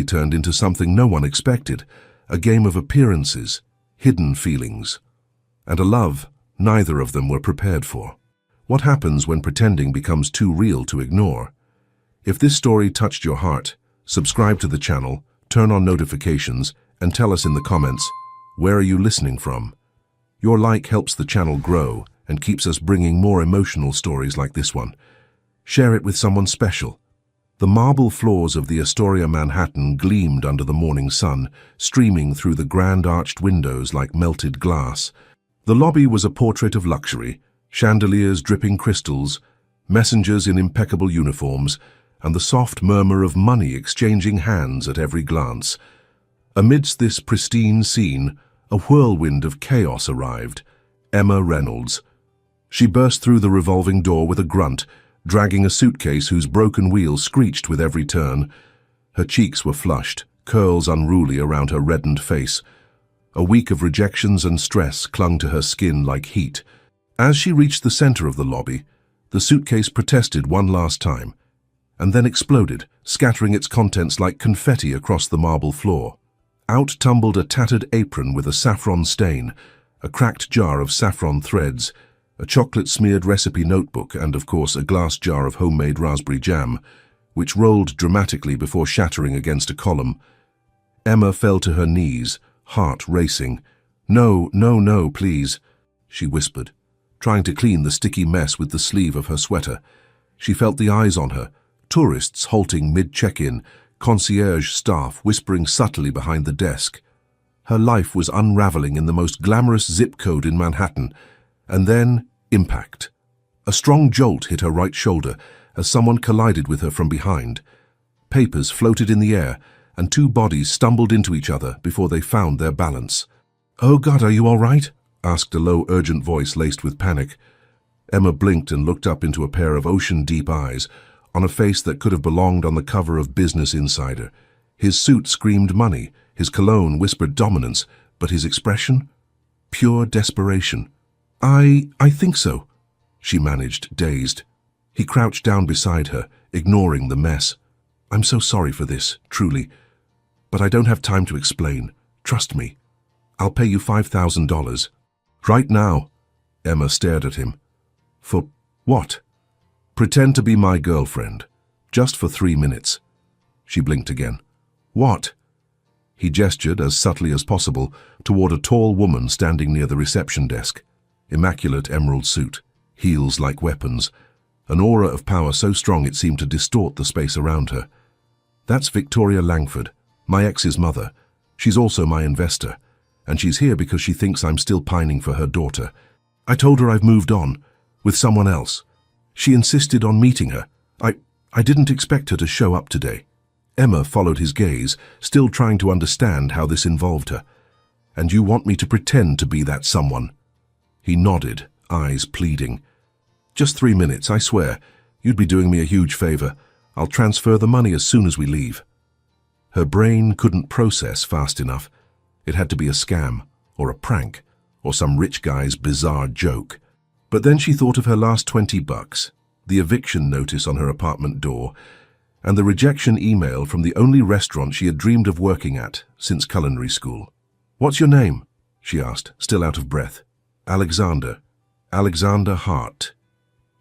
turned into something no one expected, a game of appearances, hidden feelings, and a love neither of them were prepared for. What happens when pretending becomes too real to ignore? If this story touched your heart, subscribe to the channel, turn on notifications, and tell us in the comments, where are you listening from? Your like helps the channel grow and keeps us bringing more emotional stories like this one. Share it with someone special. The marble floors of the Astoria Manhattan gleamed under the morning sun, streaming through the grand arched windows like melted glass. The lobby was a portrait of luxury, chandeliers dripping crystals, messengers in impeccable uniforms, and the soft murmur of money exchanging hands at every glance. Amidst this pristine scene, a whirlwind of chaos arrived. Emma Reynolds. She burst through the revolving door with a grunt, dragging a suitcase whose broken wheels screeched with every turn. Her cheeks were flushed, curls unruly around her reddened face. A week of rejections and stress clung to her skin like heat. As she reached the center of the lobby, the suitcase protested one last time, and then exploded, scattering its contents like confetti across the marble floor. Out tumbled a tattered apron with a saffron stain, a cracked jar of saffron threads, a chocolate-smeared recipe notebook, and, of course, a glass jar of homemade raspberry jam, which rolled dramatically before shattering against a column. Emma fell to her knees, heart racing. "No, no, no, please," she whispered, trying to clean the sticky mess with the sleeve of her sweater. She felt the eyes on her, tourists halting mid-check-in, concierge staff whispering subtly behind the desk. Her life was unraveling in the most glamorous zip code in Manhattan, and then impact. A strong jolt hit her right shoulder as someone collided with her from behind. Papers floated in the air, and two bodies stumbled into each other before they found their balance. "Oh God, are you all right?" asked a low, urgent voice laced with panic. Emma blinked and looked up into a pair of ocean-deep eyes, on a face that could have belonged on the cover of Business Insider. His suit screamed money, his cologne whispered dominance, but his expression? Pure desperation. I think so," she managed, dazed. He crouched down beside her, ignoring the mess. "I'm so sorry for this, truly. But I don't have time to explain. Trust me. I'll pay you $5,000. Right now." Emma stared at him. "For what?" "Pretend to be my girlfriend. Just for 3 minutes." She blinked again. "What?" He gestured, as subtly as possible, toward a tall woman standing near the reception desk. Immaculate emerald suit, heels like weapons, an aura of power so strong it seemed to distort the space around her. "That's Victoria Langford, my ex's mother. She's also my investor, and she's here because she thinks I'm still pining for her daughter. I told her I've moved on, with someone else. She insisted on meeting her. I didn't expect her to show up today." Emma followed his gaze, still trying to understand how this involved her. "And you want me to pretend to be that someone?" He nodded, eyes pleading. "Just 3 minutes, I swear. You'd be doing me a huge favor. I'll transfer the money as soon as we leave." Her brain couldn't process fast enough. It had to be a scam, or a prank, or some rich guy's bizarre joke. But then she thought of her last $20, the eviction notice on her apartment door, and the rejection email from the only restaurant she had dreamed of working at since culinary school. "What's your name?" she asked, still out of breath. Alexander Hart."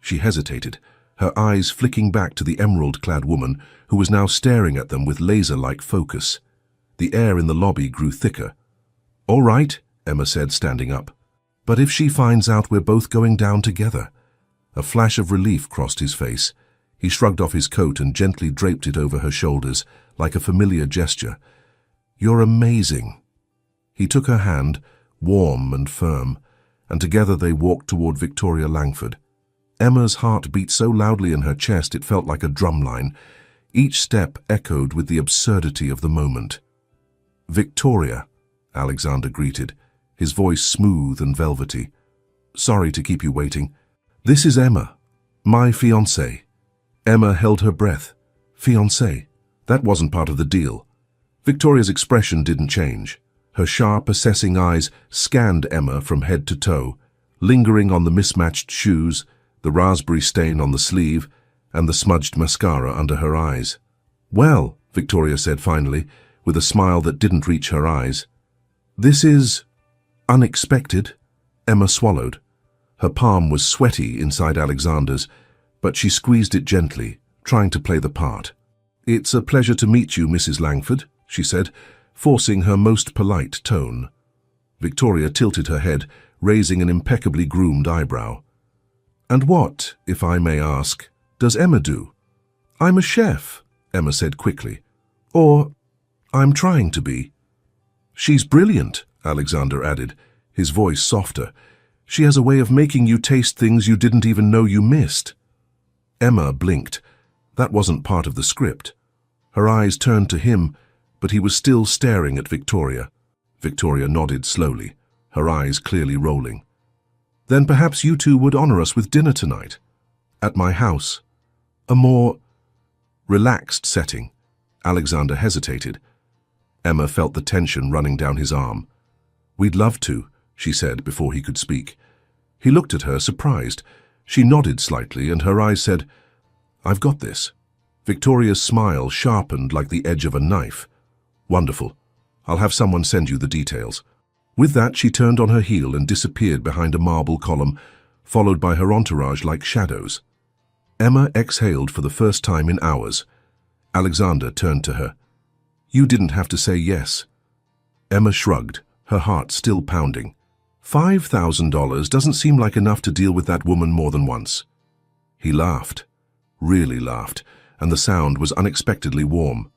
She hesitated, her eyes flicking back to the emerald-clad woman who was now staring at them with laser-like focus. The air in the lobby grew thicker. "All right," Emma said, standing up. "But if she finds out we're both going down together?" A flash of relief crossed his face. He shrugged off his coat and gently draped it over her shoulders, like a familiar gesture. "You're amazing." He took her hand, warm and firm, and together they walked toward Victoria Langford. Emma's heart beat so loudly in her chest it felt like a drumline. Each step echoed with the absurdity of the moment. "Victoria," Alexander greeted, his voice smooth and velvety. "Sorry to keep you waiting. This is Emma, my fiancée." Emma held her breath. Fiancé? That wasn't part of the deal. Victoria's expression didn't change. Her sharp, assessing eyes scanned Emma from head to toe, lingering on the mismatched shoes, the raspberry stain on the sleeve, and the smudged mascara under her eyes. "Well," Victoria said finally, with a smile that didn't reach her eyes. This is unexpected. Emma swallowed. Her palm was sweaty inside Alexander's, but she squeezed it gently, trying to play the part. It's a pleasure to meet you, Mrs. Langford, she said, forcing her most polite tone. Victoria tilted her head, raising an impeccably groomed eyebrow. And what, if I may ask, does Emma do? I'm a chef, Emma said quickly. Or, I'm trying to be. She's brilliant, Alexander added, his voice softer. She has a way of making you taste things you didn't even know you missed. Emma blinked. That wasn't part of the script. Her eyes turned to him, but he was still staring at Victoria. Victoria nodded slowly, her eyes clearly rolling. Then perhaps you two would honor us with dinner tonight. At my house. A more relaxed setting. Alexander hesitated. Emma felt the tension running down his arm. We'd love to, she said before he could speak. He looked at her, surprised. She nodded slightly, and her eyes said, I've got this. Victoria's smile sharpened like the edge of a knife. Wonderful. I'll have someone send you the details. With that, she turned on her heel and disappeared behind a marble column, followed by her entourage like shadows. Emma exhaled for the first time in hours. Alexander turned to her. You didn't have to say yes. Emma shrugged, her heart still pounding. $5,000 doesn't seem like enough to deal with that woman more than once. He laughed, really laughed, and the sound was unexpectedly warm.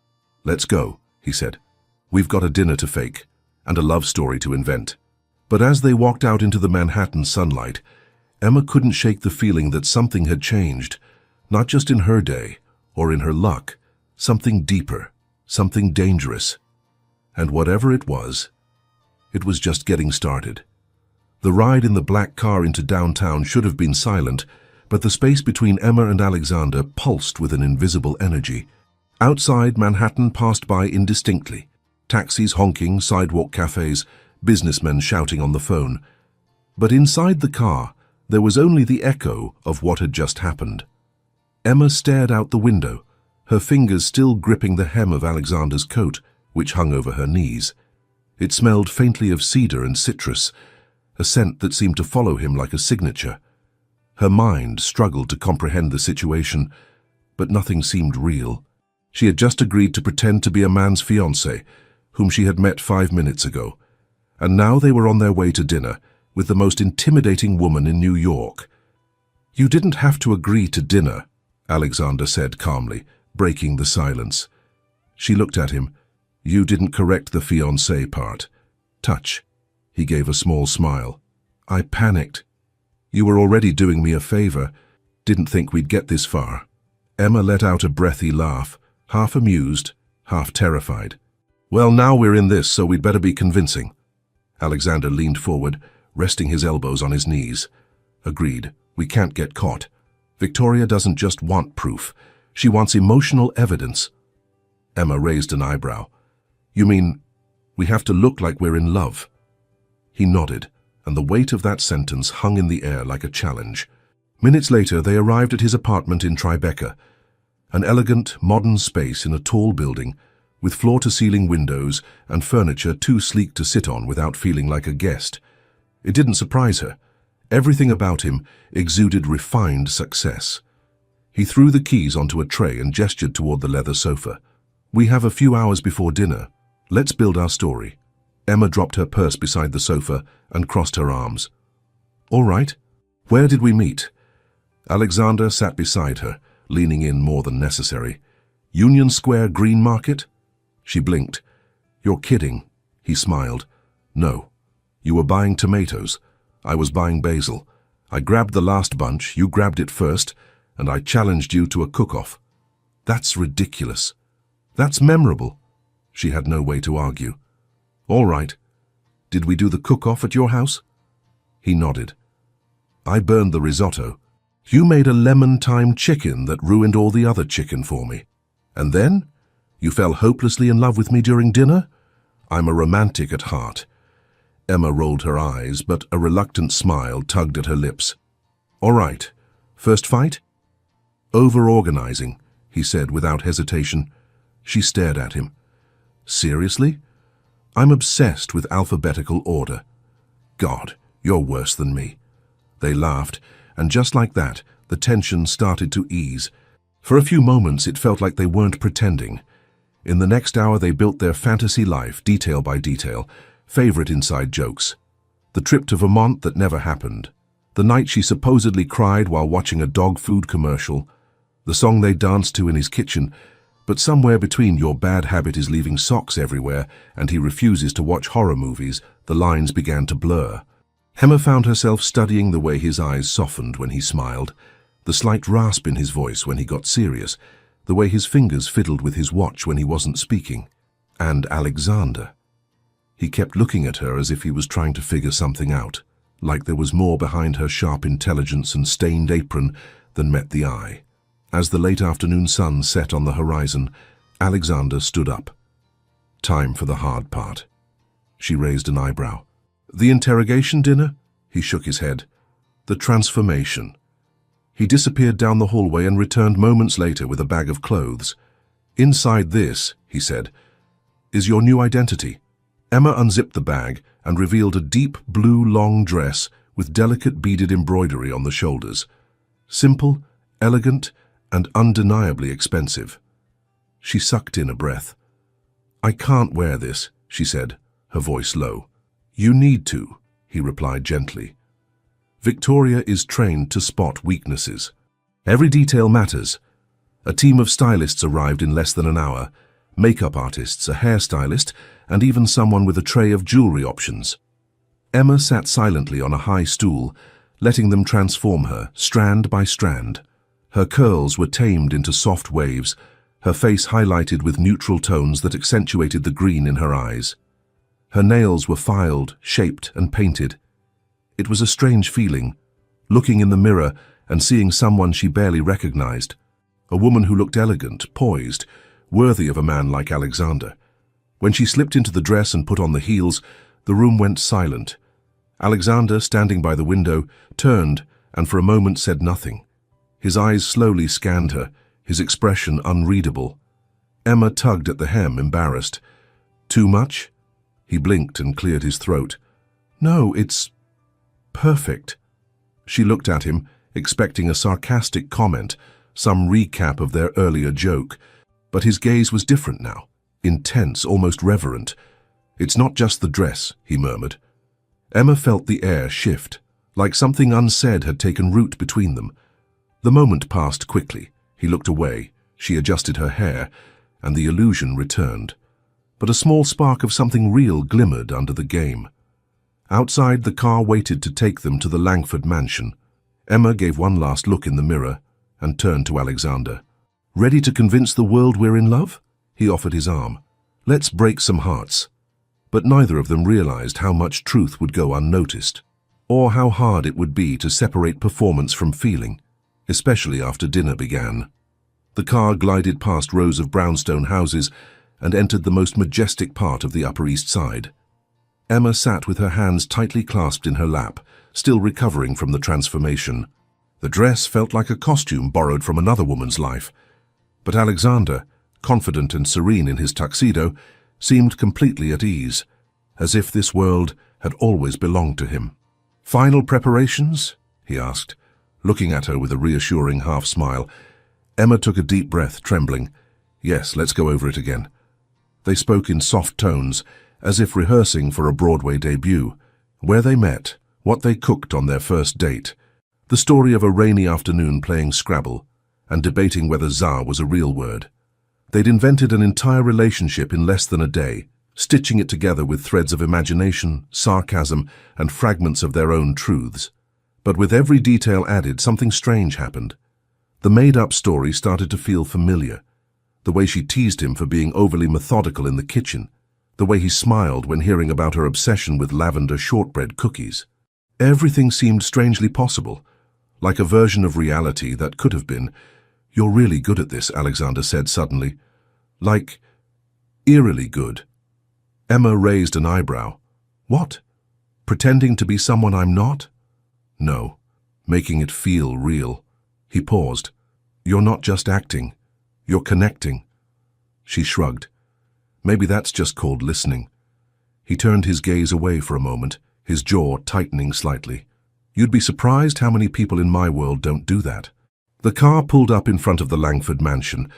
Let's go, he said. We've got a dinner to fake, and a love story to invent. But as they walked out into the Manhattan sunlight, Emma couldn't shake the feeling that something had changed, not just in her day, or in her luck, something deeper, something dangerous. And whatever it was just getting started. The ride in the black car into downtown should have been silent, but the space between Emma and Alexander pulsed with an invisible energy. Outside, Manhattan passed by indistinctly. Taxis honking, sidewalk cafes, businessmen shouting on the phone. But inside the car, there was only the echo of what had just happened. Emma stared out the window, her fingers still gripping the hem of Alexander's coat, which hung over her knees. It smelled faintly of cedar and citrus, a scent that seemed to follow him like a signature. Her mind struggled to comprehend the situation, but nothing seemed real. She had just agreed to pretend to be a man's fiancé, whom she had met 5 minutes ago, and now they were on their way to dinner with the most intimidating woman in New York. You didn't have to agree to dinner, Alexander said calmly, breaking the silence. She looked at him. You didn't correct the fiancé part. Touch. He gave a small smile. I panicked. You were already doing me a favor. Didn't think we'd get this far. Emma let out a breathy laugh, half amused, half terrified. Well, now we're in this, so we'd better be convincing. Alexander leaned forward, resting his elbows on his knees. Agreed. We can't get caught. Victoria doesn't just want proof. She wants emotional evidence. Emma raised an eyebrow. You mean, we have to look like we're in love? He nodded, and the weight of that sentence hung in the air like a challenge. Minutes later, they arrived at his apartment in Tribeca, an elegant, modern space in a tall building, with floor-to-ceiling windows and furniture too sleek to sit on without feeling like a guest. It didn't surprise her. Everything about him exuded refined success. He threw the keys onto a tray and gestured toward the leather sofa. We have a few hours before dinner. Let's build our story. Emma dropped her purse beside the sofa and crossed her arms. All right. Where did we meet? Alexander sat beside her, leaning in more than necessary. Union Square Green Market? She blinked. You're kidding. He smiled. No. You were buying tomatoes. I was buying basil. I grabbed the last bunch, you grabbed it first, and I challenged you to a cook-off. That's ridiculous. That's memorable. She had no way to argue. All right. Did we do the cook-off at your house? He nodded. I burned the risotto. You made a lemon-thyme chicken that ruined all the other chicken for me. And then? You fell hopelessly in love with me during dinner? I'm a romantic at heart. Emma rolled her eyes, but a reluctant smile tugged at her lips. All right. First fight? Over-organizing, he said without hesitation. She stared at him. Seriously? I'm obsessed with alphabetical order. God, you're worse than me. They laughed, and just like that, the tension started to ease. For a few moments, it felt like they weren't pretending. In the next hour, they built their fantasy life, detail by detail, favorite inside jokes. The trip to Vermont that never happened. The night she supposedly cried while watching a dog food commercial. The song they danced to in his kitchen. But somewhere between your bad habit is leaving socks everywhere and he refuses to watch horror movies, the lines began to blur. Emma found herself studying the way his eyes softened when he smiled, the slight rasp in his voice when he got serious, the way his fingers fiddled with his watch when he wasn't speaking. And Alexander. He kept looking at her as if he was trying to figure something out, like there was more behind her sharp intelligence and stained apron than met the eye. As the late afternoon sun set on the horizon, Alexander stood up. Time for the hard part. She raised an eyebrow. The interrogation dinner? He shook his head. The transformation. He disappeared down the hallway and returned moments later with a bag of clothes. Inside this, he said, is your new identity. Emma unzipped the bag and revealed a deep blue long dress with delicate beaded embroidery on the shoulders. Simple, elegant, and undeniably expensive. She sucked in a breath. I can't wear this, she said, her voice low. You need to, he replied gently. Victoria is trained to spot weaknesses. Every detail matters. A team of stylists arrived in less than an hour, makeup artists, a hairstylist, and even someone with a tray of jewelry options. Emma sat silently on a high stool, letting them transform her, strand by strand. Her curls were tamed into soft waves, her face highlighted with neutral tones that accentuated the green in her eyes. Her nails were filed, shaped, and painted. It was a strange feeling, looking in the mirror and seeing someone she barely recognized, a woman who looked elegant, poised, worthy of a man like Alexander. When she slipped into the dress and put on the heels, the room went silent. Alexander, standing by the window, turned and for a moment said nothing. His eyes slowly scanned her, his expression unreadable. Emma tugged at the hem, embarrassed. Too much? He blinked and cleared his throat. No, it's perfect. She looked at him, expecting a sarcastic comment, some recap of their earlier joke. But his gaze was different now, intense, almost reverent. It's not just the dress, he murmured. Emma felt the air shift, like something unsaid had taken root between them. The moment passed quickly. He looked away. She adjusted her hair, and the illusion returned. But a small spark of something real glimmered under the game. Outside, the car waited to take them to the Langford mansion. Emma gave one last look in the mirror and turned to Alexander. Ready to convince the world we're in love? He offered his arm. Let's break some hearts. But neither of them realized how much truth would go unnoticed, or how hard it would be to separate performance from feeling, especially after dinner began. The car glided past rows of brownstone houses and entered the most majestic part of the Upper East Side. Emma sat with her hands tightly clasped in her lap, still recovering from the transformation. The dress felt like a costume borrowed from another woman's life. But Alexander, confident and serene in his tuxedo, seemed completely at ease, as if this world had always belonged to him. Final preparations? He asked, looking at her with a reassuring half-smile. Emma took a deep breath, trembling. Yes, let's go over it again. They spoke in soft tones, as if rehearsing for a Broadway debut. Where they met, what they cooked on their first date, the story of a rainy afternoon playing Scrabble, and debating whether "za" was a real word. They'd invented an entire relationship in less than a day, stitching it together with threads of imagination, sarcasm, and fragments of their own truths. But with every detail added, something strange happened. The made-up story started to feel familiar. The way she teased him for being overly methodical in the kitchen, the way he smiled when hearing about her obsession with lavender shortbread cookies. Everything seemed strangely possible, like a version of reality that could have been. You're really good at this, Alexander said suddenly. Like, eerily good. Emma raised an eyebrow. What? Pretending to be someone I'm not? No, making it feel real. He paused. You're not just acting. You're connecting. She shrugged. Maybe that's just called listening. He turned his gaze away for a moment, his jaw tightening slightly. You'd be surprised how many people in my world don't do that. The car pulled up in front of the Langford mansion,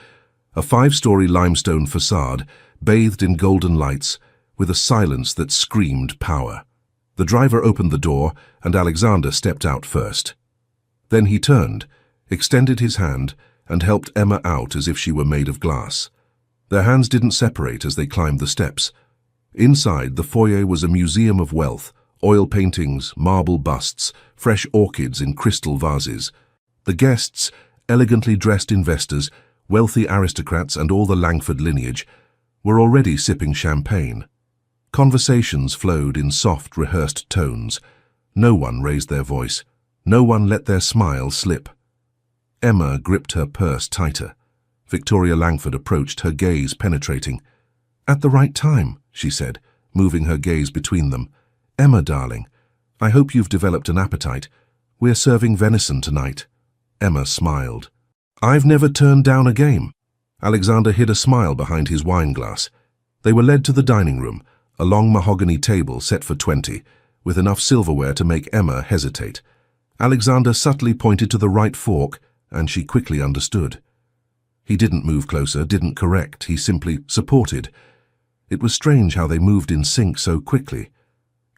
a 5-story limestone facade bathed in golden lights, with a silence that screamed power. The driver opened the door, and Alexander stepped out first. Then he turned, extended his hand, and helped Emma out as if she were made of glass. Their hands didn't separate as they climbed the steps. Inside, the foyer was a museum of wealth, oil paintings, marble busts, fresh orchids in crystal vases. The guests, elegantly dressed investors, wealthy aristocrats, and all the Langford lineage, were already sipping champagne. Conversations flowed in soft, rehearsed tones. No one raised their voice. No one let their smile slip. Emma gripped her purse tighter. Victoria Langford approached, her gaze penetrating. "At the right time," she said, moving her gaze between them. "Emma, darling, I hope you've developed an appetite. We're serving venison tonight." Emma smiled. "I've never turned down a game." Alexander hid a smile behind his wine glass. They were led to the dining room, a long mahogany table set for 20, with enough silverware to make Emma hesitate. Alexander subtly pointed to the right fork, and she quickly understood. He didn't move closer, didn't correct, he simply supported. It was strange how they moved in sync so quickly.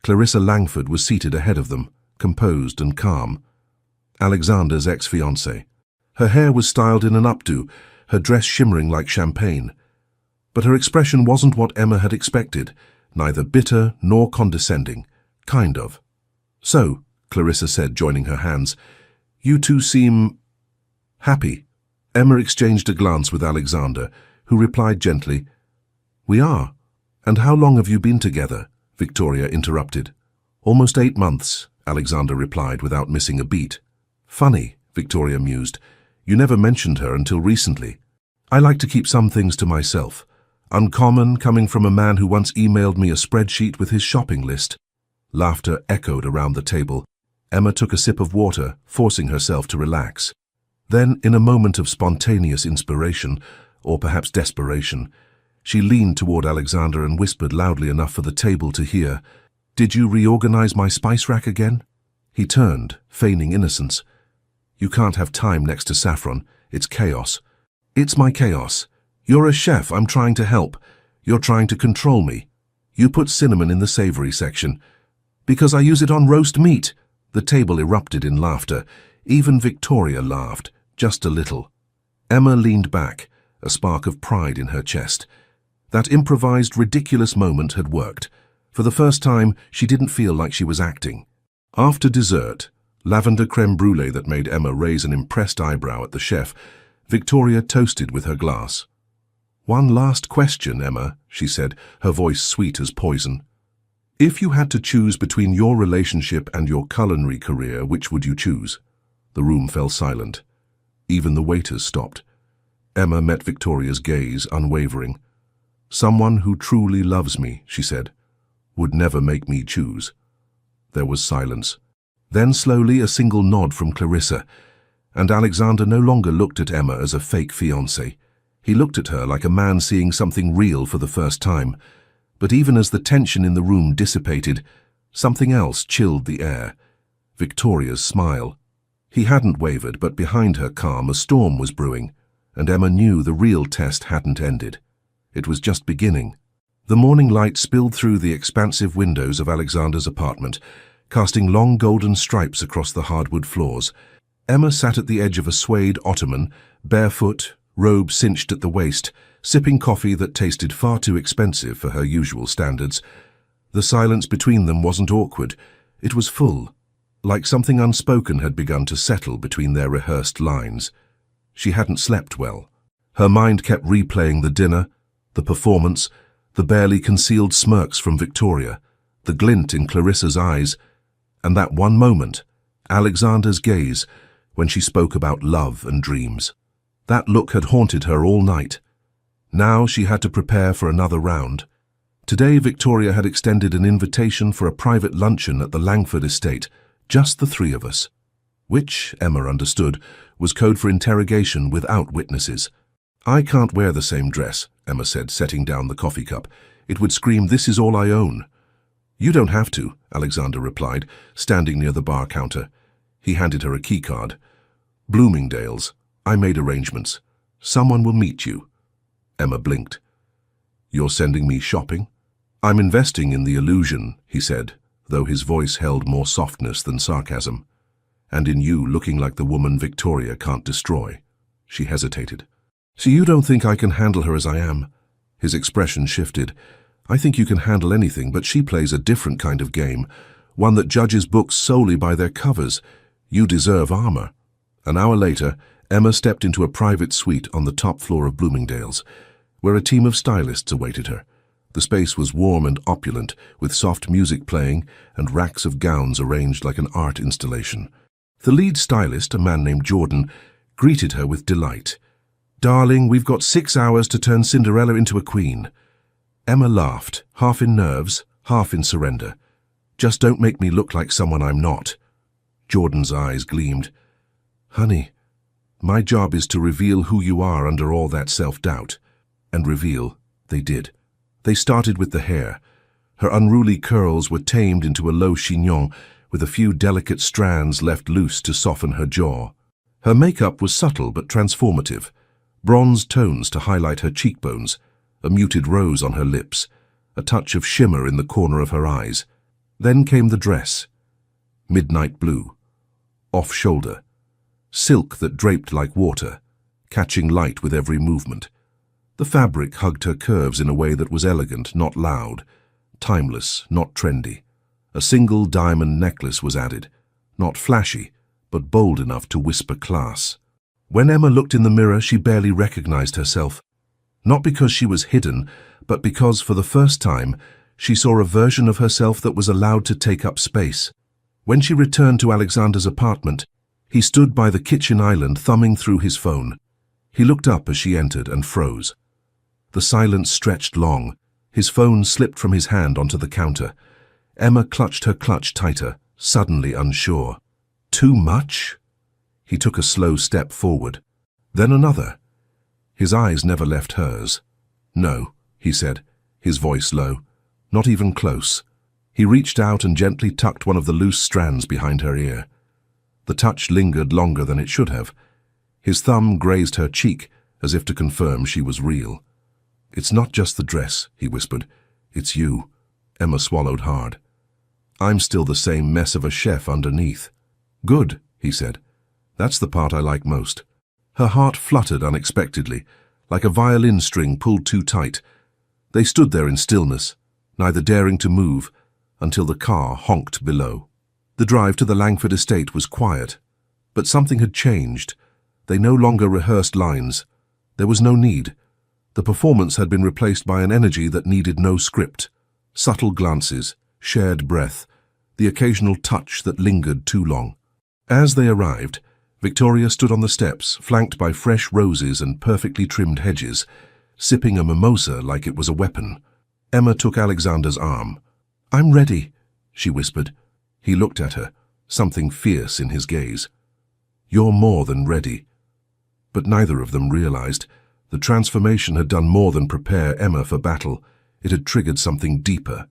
Clarissa Langford was seated ahead of them, composed and calm. Alexander's ex-fiancée. Her hair was styled in an updo, her dress shimmering like champagne. But her expression wasn't what Emma had expected, neither bitter nor condescending. Kind of. "So," Clarissa said, joining her hands, "you two seem happy." Emma exchanged a glance with Alexander, who replied gently, "We are." "And how long have you been together?" Victoria interrupted. "Almost 8 months," Alexander replied without missing a beat. "Funny," Victoria mused. "You never mentioned her until recently. I like to keep some things to myself. Uncommon, coming from a man who once emailed me a spreadsheet with his shopping list." Laughter echoed around the table. Emma took a sip of water, forcing herself to relax. Then, in a moment of spontaneous inspiration, or perhaps desperation, she leaned toward Alexander and whispered loudly enough for the table to hear, "Did you reorganize my spice rack again?" He turned, feigning innocence. "You can't have thyme next to saffron. It's chaos." "It's my chaos. You're a chef. I'm trying to help. You're trying to control me. You put cinnamon in the savory section. Because I use it on roast meat." The table erupted in laughter. Even Victoria laughed, just a little. Emma leaned back, a spark of pride in her chest. That improvised, ridiculous moment had worked. For the first time, she didn't feel like she was acting. After dessert, lavender creme brulee that made Emma raise an impressed eyebrow at the chef, Victoria toasted with her glass. "One last question, Emma," she said, her voice sweet as poison. "If you had to choose between your relationship and your culinary career, which would you choose?" The room fell silent. Even the waiters stopped. Emma met Victoria's gaze, unwavering. "Someone who truly loves me," she said, "would never make me choose." There was silence. Then slowly a single nod from Clarissa, and Alexander no longer looked at Emma as a fake fiancé. He looked at her like a man seeing something real for the first time. But even as the tension in the room dissipated, something else chilled the air. Victoria's smile. He hadn't wavered, but behind her calm a storm was brewing, and Emma knew the real test hadn't ended. It was just beginning. The morning light spilled through the expansive windows of Alexander's apartment, casting long golden stripes across the hardwood floors. Emma sat at the edge of a suede ottoman, barefoot, robe cinched at the waist, sipping coffee that tasted far too expensive for her usual standards. The silence between them wasn't awkward. It was full, like something unspoken had begun to settle between their rehearsed lines. She hadn't slept well. Her mind kept replaying the dinner, the performance, the barely concealed smirks from Victoria, the glint in Clarissa's eyes, and that one moment, Alexander's gaze, when she spoke about love and dreams. That look had haunted her all night. Now she had to prepare for another round. Today Victoria had extended an invitation for a private luncheon at the Langford estate, just the 3 of us. Which, Emma understood, was code for interrogation without witnesses. "I can't wear the same dress," Emma said, setting down the coffee cup. "It would scream, 'This is all I own.'" "You don't have to," Alexander replied, standing near the bar counter. He handed her a keycard. "Bloomingdale's. I made arrangements. Someone will meet you." Emma blinked. "You're sending me shopping?" "I'm investing in the illusion," he said, though his voice held more softness than sarcasm. "And in you looking like the woman Victoria can't destroy." She hesitated. "So you don't think I can handle her as I am?" His expression shifted. "I think you can handle anything, but she plays a different kind of game, one that judges books solely by their covers. You deserve armor." An hour later, Emma stepped into a private suite on the top floor of Bloomingdale's, where a team of stylists awaited her. The space was warm and opulent, with soft music playing and racks of gowns arranged like an art installation. The lead stylist, a man named Jordan, greeted her with delight. "Darling, we've got 6 hours to turn Cinderella into a queen." Emma laughed, half in nerves, half in surrender. "Just don't make me look like someone I'm not." Jordan's eyes gleamed. "Honey, my job is to reveal who you are under all that self-doubt." And reveal they did. They started with the hair. Her unruly curls were tamed into a low chignon, with a few delicate strands left loose to soften her jaw. Her makeup was subtle but transformative. Bronze tones to highlight her cheekbones, a muted rose on her lips, a touch of shimmer in the corner of her eyes. Then came the dress. Midnight blue. Off-shoulder. Silk that draped like water, catching light with every movement. The fabric hugged her curves in a way that was elegant, not loud, timeless, not trendy. A single diamond necklace was added, not flashy, but bold enough to whisper class. When Emma looked in the mirror, she barely recognized herself. Not because she was hidden, but because, for the first time, she saw a version of herself that was allowed to take up space. When she returned to Alexander's apartment, he stood by the kitchen island, thumbing through his phone. He looked up as she entered and froze. The silence stretched long. His phone slipped from his hand onto the counter. Emma clutched her clutch tighter, suddenly unsure. Too much? He took a slow step forward, then another. His eyes never left hers. "No," he said, his voice low. "Not even close." He reached out and gently tucked one of the loose strands behind her ear. The touch lingered longer than it should have. His thumb grazed her cheek, as if to confirm she was real. "It's not just the dress," he whispered. "It's you." Emma swallowed hard. "I'm still the same mess of a chef underneath." "Good," he said. "That's the part I like most." Her heart fluttered unexpectedly, like a violin string pulled too tight. They stood there in stillness, neither daring to move, until the car honked below. The drive to the Langford estate was quiet, but something had changed. They no longer rehearsed lines. There was no need. The performance had been replaced by an energy that needed no script. Subtle glances, shared breath, the occasional touch that lingered too long. As they arrived, Victoria stood on the steps, flanked by fresh roses and perfectly trimmed hedges, sipping a mimosa like it was a weapon. Emma took Alexander's arm. "I'm ready," she whispered. He looked at her, something fierce in his gaze. "You're more than ready." But neither of them realized. The transformation had done more than prepare Emma for battle. It had triggered something deeper.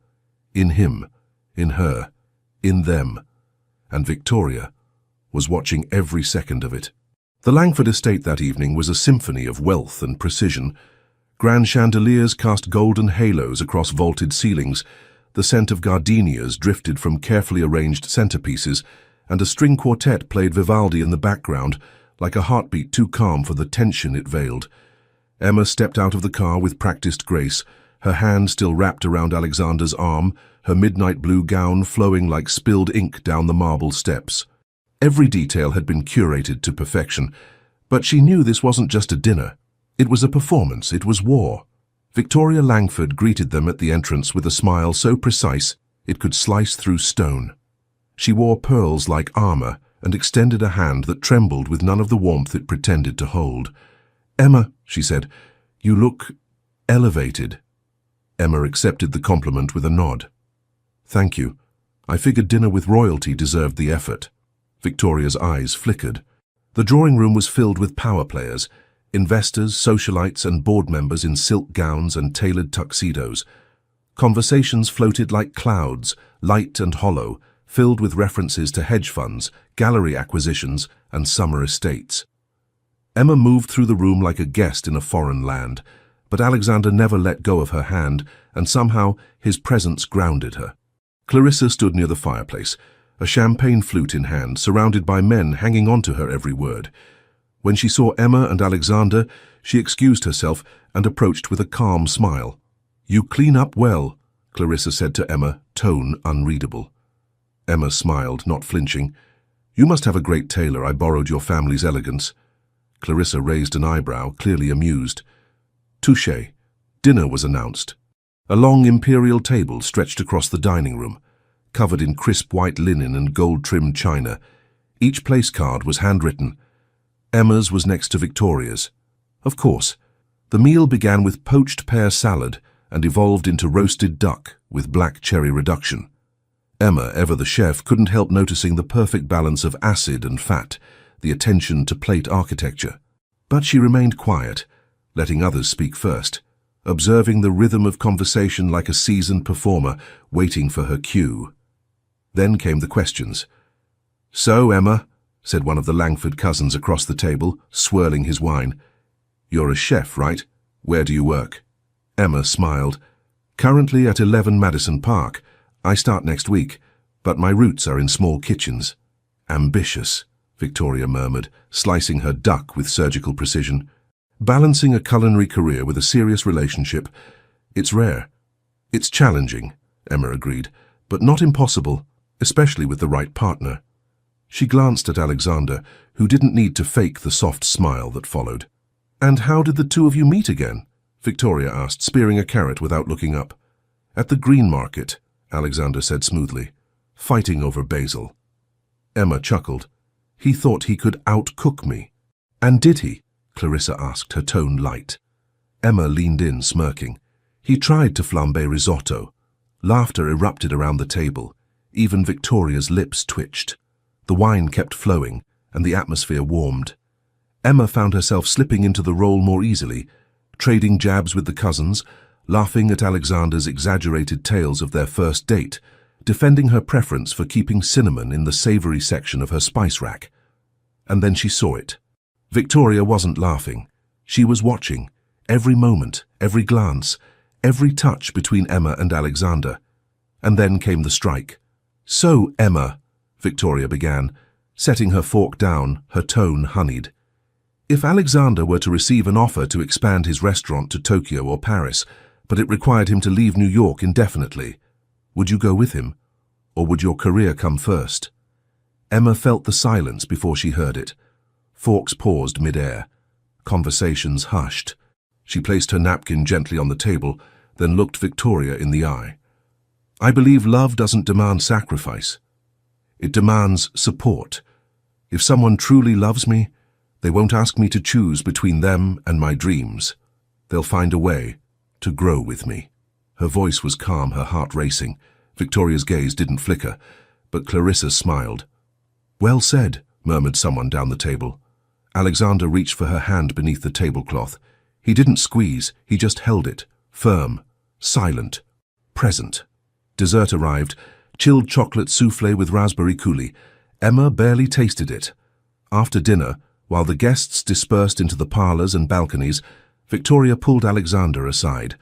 In him, in her, in them. And Victoria was watching every second of it. The Langford estate that evening was a symphony of wealth and precision. Grand chandeliers cast golden halos across vaulted ceilings. The scent of gardenias drifted from carefully arranged centerpieces, and a string quartet played Vivaldi in the background, like a heartbeat too calm for the tension it veiled. Emma stepped out of the car with practiced grace, her hand still wrapped around Alexander's arm, her midnight blue gown flowing like spilled ink down the marble steps. Every detail had been curated to perfection, but she knew this wasn't just a dinner. It was a performance, it was war. Victoria Langford greeted them at the entrance with a smile so precise it could slice through stone. She wore pearls like armor and extended a hand that trembled with none of the warmth it pretended to hold. "Emma," she said, "you look elevated." Emma accepted the compliment with a nod. "Thank you. I figured dinner with royalty deserved the effort." Victoria's eyes flickered. The drawing room was filled with power players, investors, socialites, and board members in silk gowns and tailored tuxedos. Conversations floated like clouds, light and hollow, filled with references to hedge funds, gallery acquisitions, and summer estates. Emma moved through the room like a guest in a foreign land, but Alexander never let go of her hand, and somehow his presence grounded her. Clarissa stood near the fireplace, a champagne flute in hand, surrounded by men hanging on to her every word. When she saw Emma and Alexander, she excused herself and approached with a calm smile. "You clean up well," Clarissa said to Emma, tone unreadable. Emma smiled, not flinching. "You must have a great tailor. I borrowed your family's elegance." Clarissa raised an eyebrow, clearly amused. Touché. Dinner was announced. A long imperial table stretched across the dining room, covered in crisp white linen and gold-trimmed china. Each place card was handwritten. Emma's was next to Victoria's. Of course. The meal began with poached pear salad and evolved into roasted duck with black cherry reduction. Emma, ever the chef, couldn't help noticing the perfect balance of acid and fat, the attention to plate architecture. But she remained quiet, letting others speak first, observing the rhythm of conversation like a seasoned performer waiting for her cue. Then came the questions. "So, Emma," said one of the Langford cousins across the table, swirling his wine. "You're a chef, right? Where do you work?" Emma smiled. "Currently at 11 Madison Park. I start next week, but my roots are in small kitchens." "Ambitious," Victoria murmured, slicing her duck with surgical precision. "Balancing a culinary career with a serious relationship, it's rare." "It's challenging," Emma agreed, "but not impossible, especially with the right partner." She glanced at Alexander, who didn't need to fake the soft smile that followed. "And how did the two of you meet again?" Victoria asked, spearing a carrot without looking up. "At the Green Market," Alexander said smoothly, "fighting over basil." Emma chuckled. "He thought he could outcook me." "And did he?" Clarissa asked, her tone light. Emma leaned in, smirking. "He tried to flambe risotto." Laughter erupted around the table. Even Victoria's lips twitched. The wine kept flowing, and the atmosphere warmed. Emma found herself slipping into the role more easily, trading jabs with the cousins, laughing at Alexander's exaggerated tales of their first date, defending her preference for keeping cinnamon in the savory section of her spice rack. And then she saw it. Victoria wasn't laughing. She was watching, every moment, every glance, every touch between Emma and Alexander. And then came the strike. "So, Emma," Victoria began, setting her fork down, her tone honeyed. "If Alexander were to receive an offer to expand his restaurant to Tokyo or Paris, but it required him to leave New York indefinitely, would you go with him? Or would your career come first?" Emma felt the silence before she heard it. Forks paused mid-air. Conversations hushed. She placed her napkin gently on the table, then looked Victoria in the eye. "I believe love doesn't demand sacrifice. It demands support. If someone truly loves me, they won't ask me to choose between them and my dreams. They'll find a way to grow with me." Her voice was calm, her heart racing. Victoria's gaze didn't flicker, but Clarissa smiled. "Well said," murmured someone down the table. Alexander reached for her hand beneath the tablecloth. He didn't squeeze, he just held it, firm, silent, present. Dessert arrived, chilled chocolate soufflé with raspberry coulis. Emma barely tasted it. After dinner, while the guests dispersed into the parlors and balconies, Victoria pulled Alexander aside.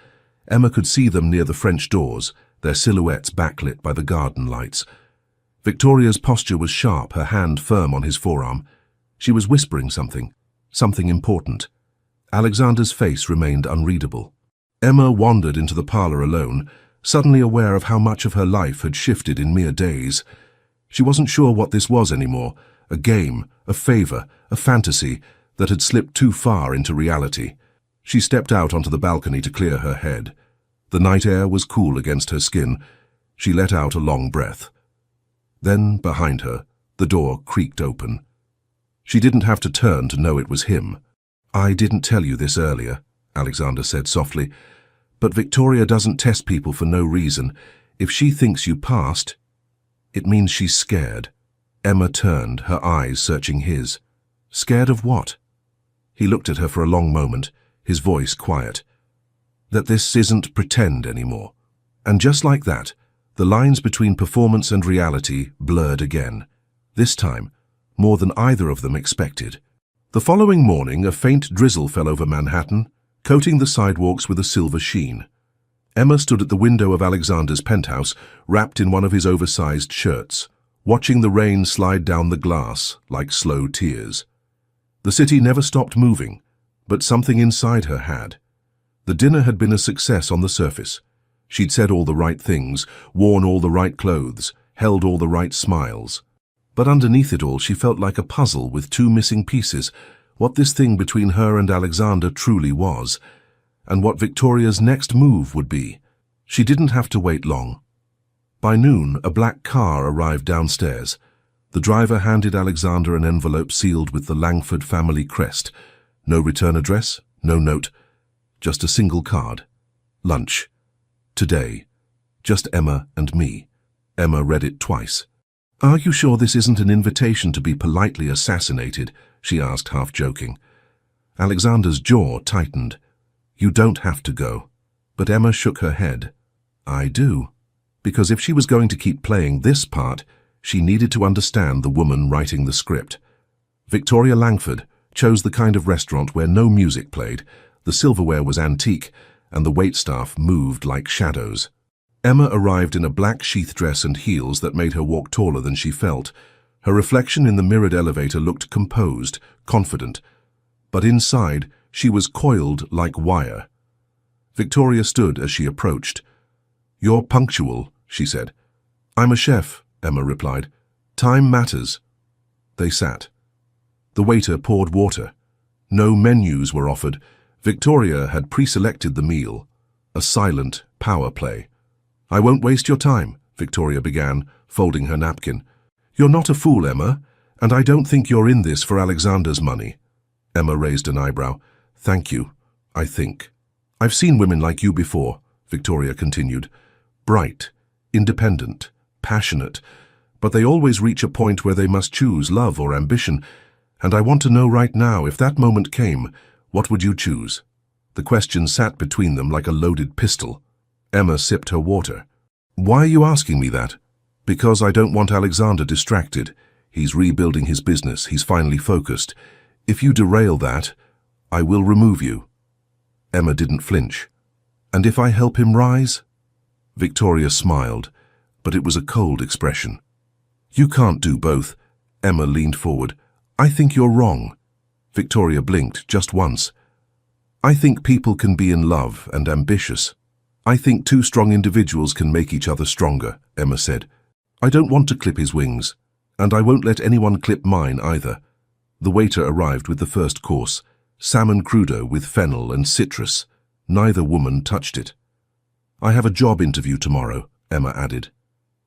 Emma could see them near the French doors, their silhouettes backlit by the garden lights. Victoria's posture was sharp, her hand firm on his forearm. She was whispering something important. Alexander's face remained unreadable. Emma wandered into the parlor alone, suddenly aware of how much of her life had shifted in mere days. She wasn't sure what this was anymore, a game, a favor, a fantasy that had slipped too far into reality. She stepped out onto the balcony to clear her head. The night air was cool against her skin. She let out a long breath. Then, behind her, the door creaked open. She didn't have to turn to know it was him. "I didn't tell you this earlier," Alexander said softly, "but Victoria doesn't test people for no reason. If she thinks you passed, it means she's scared." Emma turned, her eyes searching his. "Scared of what?" He looked at her for a long moment, his voice quiet. That this isn't pretend anymore. And just like that, the lines between performance and reality blurred again. This time, more than either of them expected. The following morning, a faint drizzle fell over Manhattan, coating the sidewalks with a silver sheen. Emma stood at the window of Alexander's penthouse, wrapped in one of his oversized shirts, watching the rain slide down the glass like slow tears. The city never stopped moving, but something inside her had. The dinner had been a success on the surface. She'd said all the right things, worn all the right clothes, held all the right smiles. But underneath it all, she felt like a puzzle with two missing pieces, what this thing between her and Alexander truly was, and what Victoria's next move would be. She didn't have to wait long. By noon, a black car arrived downstairs. The driver handed Alexander an envelope sealed with the Langford family crest. No return address, no note, just a single card. Lunch. Today. Just Emma and me. Emma read it twice. "Are you sure this isn't an invitation to be politely assassinated?" she asked, half joking. Alexander's jaw tightened. "You don't have to go." But Emma shook her head. "I do. Because if she was going to keep playing this part, she needed to understand the woman writing the script. Victoria Langford chose the kind of restaurant where no music played, the silverware was antique, and the waitstaff moved like shadows. Emma arrived in a black sheath dress and heels that made her walk taller than she felt. Her reflection in the mirrored elevator looked composed, confident, but inside she was coiled like wire. Victoria stood as she approached. "You're punctual," she said. "I'm a chef," Emma replied. "Time matters." They sat. The waiter poured water. No menus were offered. Victoria had pre-selected the meal. A silent power play. "I won't waste your time," Victoria began, folding her napkin. "You're not a fool, Emma, and I don't think you're in this for Alexander's money." Emma raised an eyebrow. "Thank you, I think." "I've seen women like you before," Victoria continued. "Bright, independent, passionate, but they always reach a point where they must choose love or ambition. And I want to know right now, if that moment came, what would you choose?" The question sat between them like a loaded pistol. Emma sipped her water. "Why are you asking me that?" "Because I don't want Alexander distracted. He's rebuilding his business. He's finally focused. If you derail that, I will remove you." Emma didn't flinch. "And if I help him rise?" Victoria smiled, but it was a cold expression. "You can't do both." Emma leaned forward. "I think you're wrong." Victoria blinked just once. "I think people can be in love and ambitious. I think two strong individuals can make each other stronger," Emma said. "I don't want to clip his wings, and I won't let anyone clip mine either." The waiter arrived with the first course, salmon crudo with fennel and citrus. Neither woman touched it. "I have a job interview tomorrow," Emma added.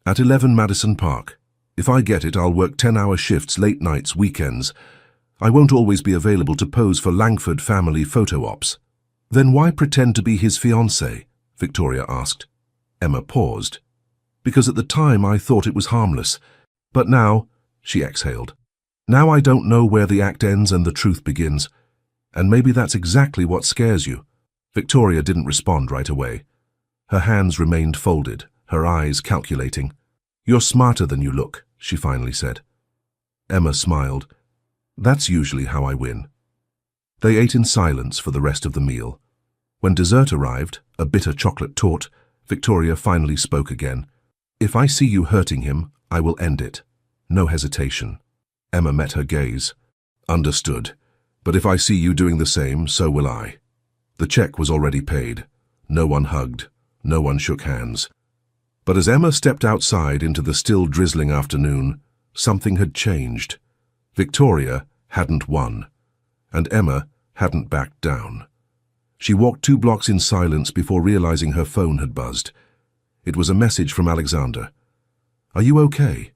"At 11 Madison Park. If I get it, I'll work 10-hour shifts, late nights, weekends. I won't always be available to pose for Langford family photo ops." "Then why pretend to be his fiancée?" Victoria asked. Emma paused. "Because at the time I thought it was harmless. But now," she exhaled, "now I don't know where the act ends and the truth begins. And maybe that's exactly what scares you." Victoria didn't respond right away. Her hands remained folded, her eyes calculating. "You're smarter than you look," she finally said. Emma smiled. "That's usually how I win." They ate in silence for the rest of the meal. When dessert arrived, a bitter chocolate torte, Victoria finally spoke again. "If I see you hurting him, I will end it. No hesitation." Emma met her gaze. "Understood. But if I see you doing the same, so will I." The check was already paid. No one hugged. No one shook hands. But as Emma stepped outside into the still drizzling afternoon, something had changed. Victoria hadn't won, and Emma hadn't backed down. She walked 2 blocks in silence before realizing her phone had buzzed. It was a message from Alexander. "Are you okay?"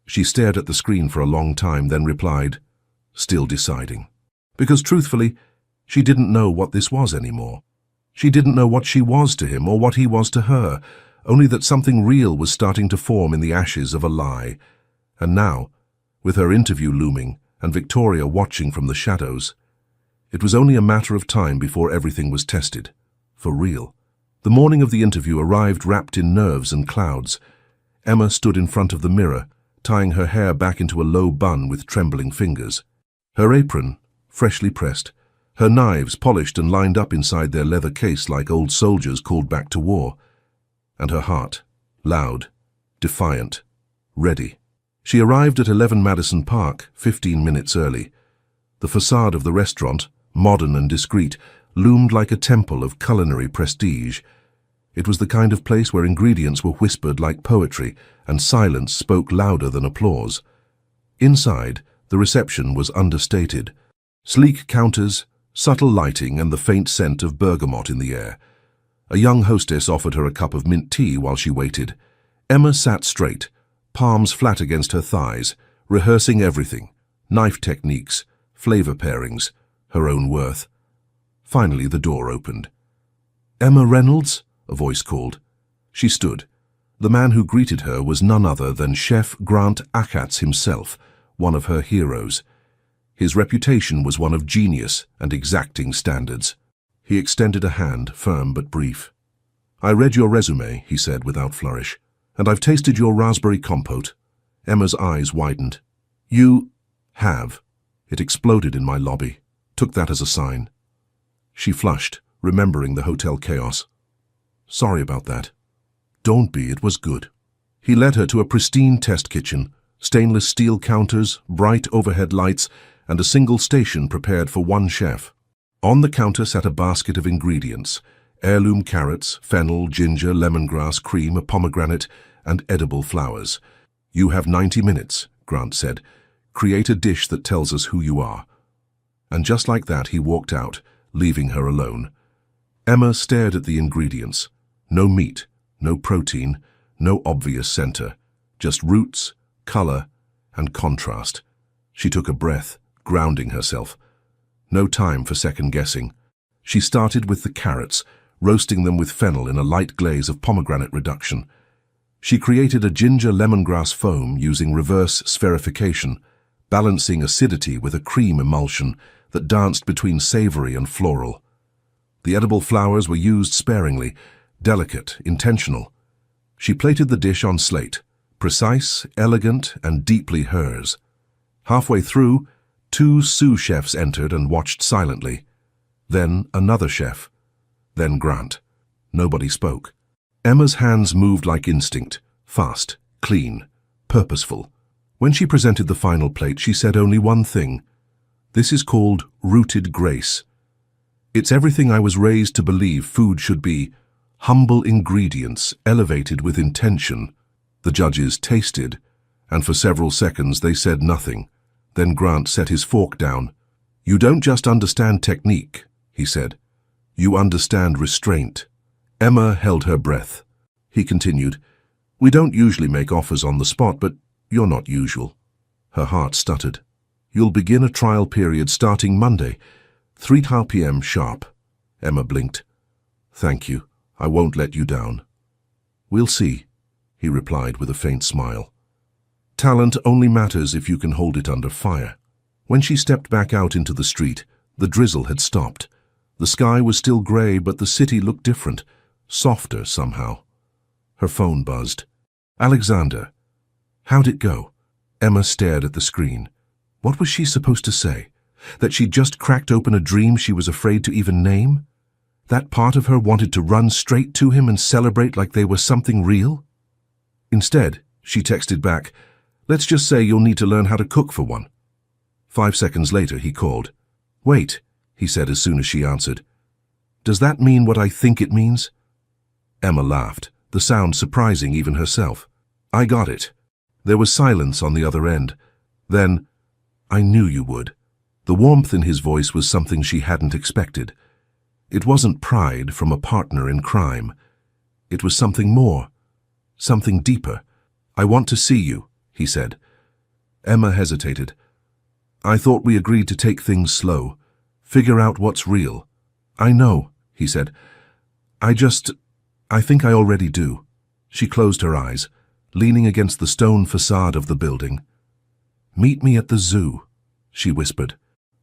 She stared at the screen for a long time, then replied, still deciding. Because truthfully, she didn't know what this was anymore. She didn't know what she was to him or what he was to her, only that something real was starting to form in the ashes of a lie. And now, with her interview looming and Victoria watching from the shadows, It was only a matter of time before everything was tested. For real. The morning of the interview arrived wrapped in nerves and clouds. Emma stood in front of the mirror, tying her hair back into a low bun with trembling fingers. Her apron, freshly pressed, her knives polished and lined up inside their leather case like old soldiers called back to war. And her heart, loud, defiant, ready. She arrived at 11 Madison Park, 15 minutes early. The facade of the restaurant, modern and discreet, loomed like a temple of culinary prestige. It was the kind of place where ingredients were whispered like poetry and silence spoke louder than applause. Inside, the reception was understated. Sleek counters, subtle lighting, and the faint scent of bergamot in the air. A young hostess offered her a cup of mint tea while she waited. Emma sat straight, palms flat against her thighs, rehearsing everything: knife techniques, flavor pairings, her own worth. Finally, the door opened. "Emma Reynolds?" a voice called. She stood. The man who greeted her was none other than Chef Grant Achatz himself, one of her heroes. His reputation was one of genius and exacting standards. He extended a hand, firm but brief. "I read your resume," he said without flourish, "and I've tasted your raspberry compote." Emma's eyes widened. "You have." It exploded in my lobby. Took that as a sign. She flushed, remembering the hotel chaos. "Sorry about that." "Don't be, it was good." He led her to a pristine test kitchen, stainless steel counters, bright overhead lights, and a single station prepared for one chef. On the counter sat a basket of ingredients: heirloom carrots, fennel, ginger, lemongrass, cream, a pomegranate, and edible flowers. "You have 90 minutes, Grant said. "Create a dish that tells us who you are." And just like that, he walked out, leaving her alone. Emma stared at the ingredients. No meat, no protein, no obvious center. Just roots, color, and contrast. She took a breath, grounding herself. No time for second-guessing. She started with the carrots, roasting them with fennel in a light glaze of pomegranate reduction. She created a ginger lemongrass foam using reverse spherification, balancing acidity with a cream emulsion that danced between savory and floral. The edible flowers were used sparingly, delicate, intentional. She plated the dish on slate, precise, elegant, and deeply hers. Halfway through, 2 sous chefs entered and watched silently. Then another chef. Then Grant. Nobody spoke. Emma's hands moved like instinct, fast, clean, purposeful. When she presented the final plate, she said only one thing: "This is called rooted grace. It's everything I was raised to believe food should be: humble ingredients, elevated with intention." The judges tasted, and for several seconds they said nothing. Then Grant set his fork down. "You don't just understand technique," he said. "You understand restraint." Emma held her breath. He continued, "We don't usually make offers on the spot, but you're not usual." Her heart stuttered. "You'll begin a trial period starting Monday, 3 p.m. sharp." Emma blinked. "Thank you. I won't let you down." "We'll see," he replied with a faint smile. "Talent only matters if you can hold it under fire." When she stepped back out into the street, the drizzle had stopped. The sky was still grey, but the city looked different, softer somehow. Her phone buzzed. "Alexander." "How'd it go?" Emma stared at the screen. What was she supposed to say? That she'd just cracked open a dream she was afraid to even name? That part of her wanted to run straight to him and celebrate like they were something real? Instead, she texted back, "Let's just say you'll need to learn how to cook for one." 5 seconds later, he called. "Wait," he said as soon as she answered. "Does that mean what I think it means?" Emma laughed, the sound surprising even herself. "I got it." There was silence on the other end. Then, "I knew you would." The warmth in his voice was something she hadn't expected. It wasn't pride from a partner in crime. It was something more, something deeper. "I want to see you," he said. Emma hesitated. "I thought we agreed to take things slow, figure out what's real." "I know," he said. I think I already do." She closed her eyes, leaning against the stone facade of the building. "Meet me at the zoo," she whispered.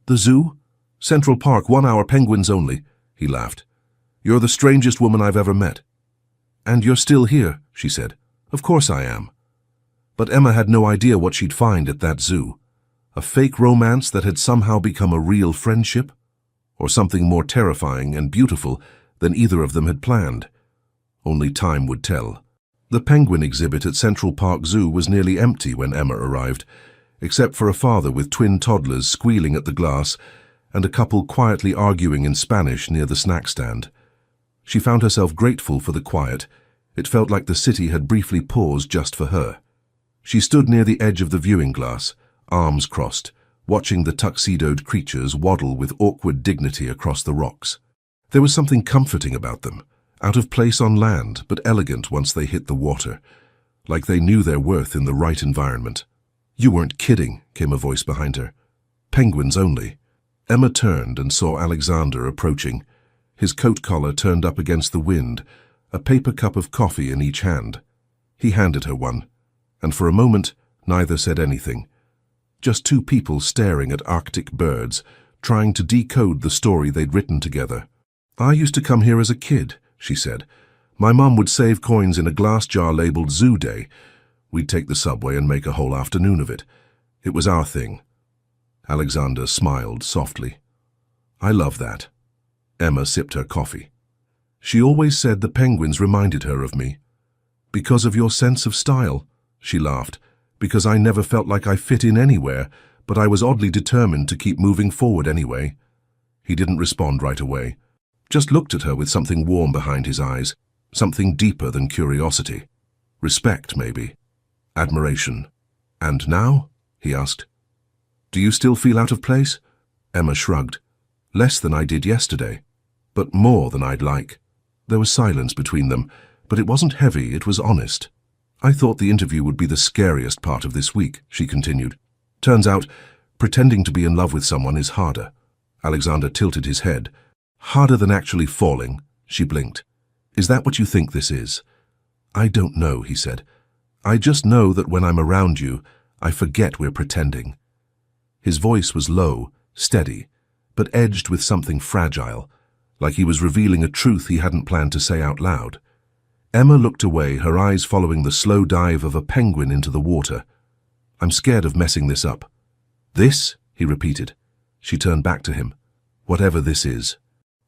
"The zoo?" Central Park, 1 hour, penguins only, he laughed. You're the strangest woman I've ever met. And you're still here, she said. Of course I am. But Emma had no idea what she'd find at that zoo. A fake romance that had somehow become a real friendship? Or something more terrifying and beautiful than either of them had planned? Only time would tell. The penguin exhibit at Central Park Zoo was nearly empty when Emma arrived, except for a father with twin toddlers squealing at the glass and a couple quietly arguing in Spanish near the snack stand. She found herself grateful for the quiet. It felt like the city had briefly paused just for her. She stood near the edge of the viewing glass, arms crossed, watching the tuxedoed creatures waddle with awkward dignity across the rocks. There was something comforting about them, out of place on land, but elegant once they hit the water, like they knew their worth in the right environment. You weren't kidding, came a voice behind her. Penguins only. Emma turned and saw Alexander approaching, his coat collar turned up against the wind, a paper cup of coffee in each hand. He handed her one, and for a moment neither said anything. Just two people staring at Arctic birds, trying to decode the story they'd written together. I used to come here as a kid, she said. My mum would save coins in a glass jar labeled Zoo Day. We'd take the subway and make a whole afternoon of it. It was our thing. Alexander smiled softly. I love that. Emma sipped her coffee. She always said the penguins reminded her of me. Because of your sense of style, she laughed. Because I never felt like I fit in anywhere, but I was oddly determined to keep moving forward anyway. He didn't respond right away. Just looked at her with something warm behind his eyes, something deeper than curiosity. Respect, maybe. Admiration. And now? He asked. Do you still feel out of place? Emma shrugged. Less than I did yesterday, but more than I'd like. There was silence between them, but it wasn't heavy, it was honest. I thought the interview would be the scariest part of this week, she continued. Turns out, pretending to be in love with someone is harder. Alexander tilted his head. Harder than actually falling, she blinked. Is that what you think this is? I don't know, he said. I just know that when I'm around you, I forget we're pretending. His voice was low, steady, but edged with something fragile, like he was revealing a truth he hadn't planned to say out loud. Emma looked away, her eyes following the slow dive of a penguin into the water. I'm scared of messing this up. This? He repeated. She turned back to him. Whatever this is.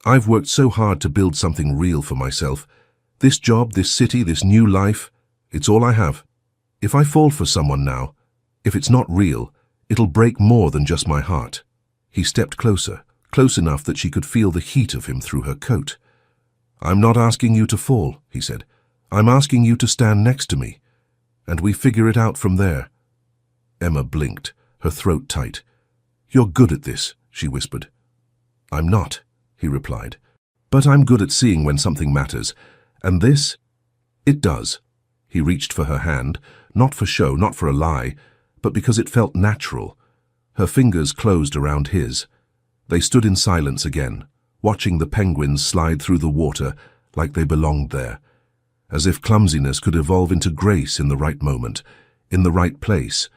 I've worked so hard to build something real for myself. This job, this city, this new life, it's all I have. If I fall for someone now, if it's not real, it'll break more than just my heart. He stepped closer, close enough that she could feel the heat of him through her coat. I'm not asking you to fall, he said. I'm asking you to stand next to me, and we figure it out from there. Emma blinked, her throat tight. You're good at this, she whispered. I'm not, he replied. But I'm good at seeing when something matters, and this, it does. He reached for her hand, not for show, not for a lie, but because it felt natural. Her fingers closed around his. They stood in silence again, watching the penguins slide through the water like they belonged there, as if clumsiness could evolve into grace in the right moment, in the right place,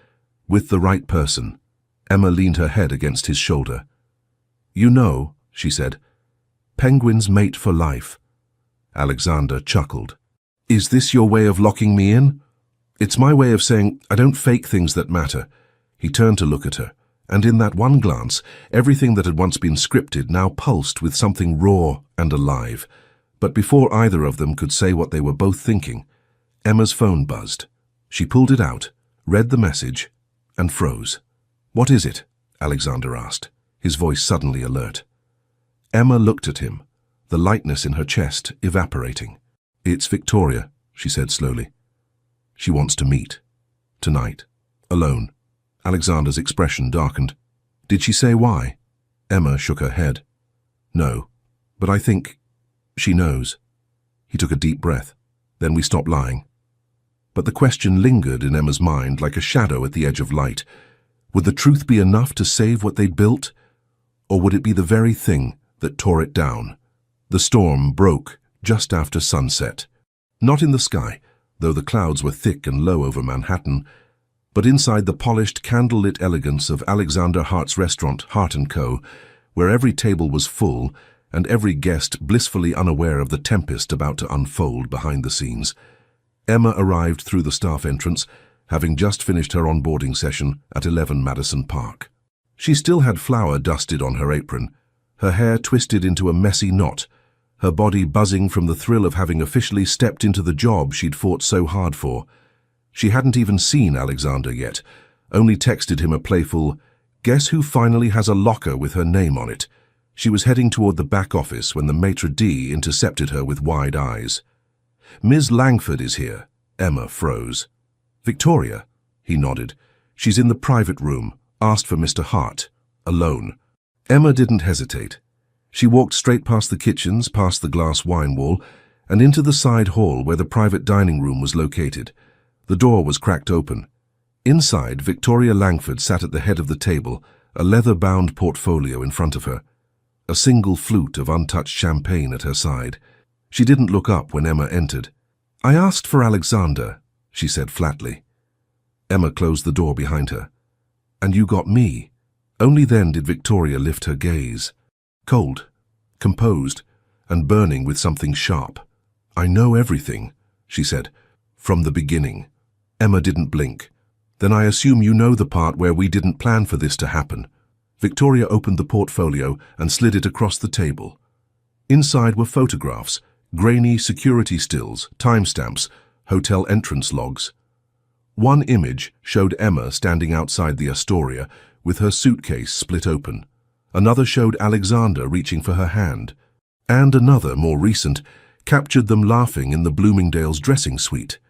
with the right person. Emma leaned her head against his shoulder. You know, she said, penguins mate for life. Alexander chuckled. Is this your way of locking me in? It's my way of saying I don't fake things that matter. He turned to look at her, and in that one glance, everything that had once been scripted now pulsed with something raw and alive. But before either of them could say what they were both thinking, Emma's phone buzzed. She pulled it out, read the message, and froze. What is it? Alexander asked, his voice suddenly alert. Emma looked at him, the lightness in her chest evaporating. It's Victoria, she said slowly. She wants to meet. Tonight. Alone. Alexander's expression darkened. Did she say why? Emma shook her head. No, but I think she knows. He took a deep breath. Then we stopped lying. But the question lingered in Emma's mind like a shadow at the edge of light. Would the truth be enough to save what they'd built? Or would it be the very thing that tore it down? The storm broke just after sunset. Not in the sky, though the clouds were thick and low over Manhattan, but inside the polished, candlelit elegance of Alexander Hart's restaurant, Hart & Co., where every table was full and every guest blissfully unaware of the tempest about to unfold behind the scenes. Emma arrived through the staff entrance, having just finished her onboarding session at 11 Madison Park. She still had flour dusted on her apron, her hair twisted into a messy knot, her body buzzing from the thrill of having officially stepped into the job she'd fought so hard for. She hadn't even seen Alexander yet, only texted him a playful, "Guess who finally has a locker with her name on it?" She was heading toward the back office when the maitre d' intercepted her with wide eyes. "Ms. Langford is here." Emma froze. "Victoria?" He nodded. "She's in the private room. Asked for Mr. Hart. Alone." Emma didn't hesitate. She walked straight past the kitchens, past the glass wine wall, and into the side hall where the private dining room was located. The door was cracked open. Inside, Victoria Langford sat at the head of the table, a leather-bound portfolio in front of her, a single flute of untouched champagne at her side. She didn't look up when Emma entered. "I asked for Alexander," she said flatly. Emma closed the door behind her. "And you got me." Only then did Victoria lift her gaze. Cold, composed, and burning with something sharp. "I know everything," she said, "from the beginning." Emma didn't blink. "Then I assume you know the part where we didn't plan for this to happen." Victoria opened the portfolio and slid it across the table. Inside were photographs, grainy security stills, timestamps, hotel entrance logs. One image showed Emma standing outside the Astoria with her suitcase split open. Another showed Alexander reaching for her hand. And another, more recent, captured them laughing in the Bloomingdale's dressing suite.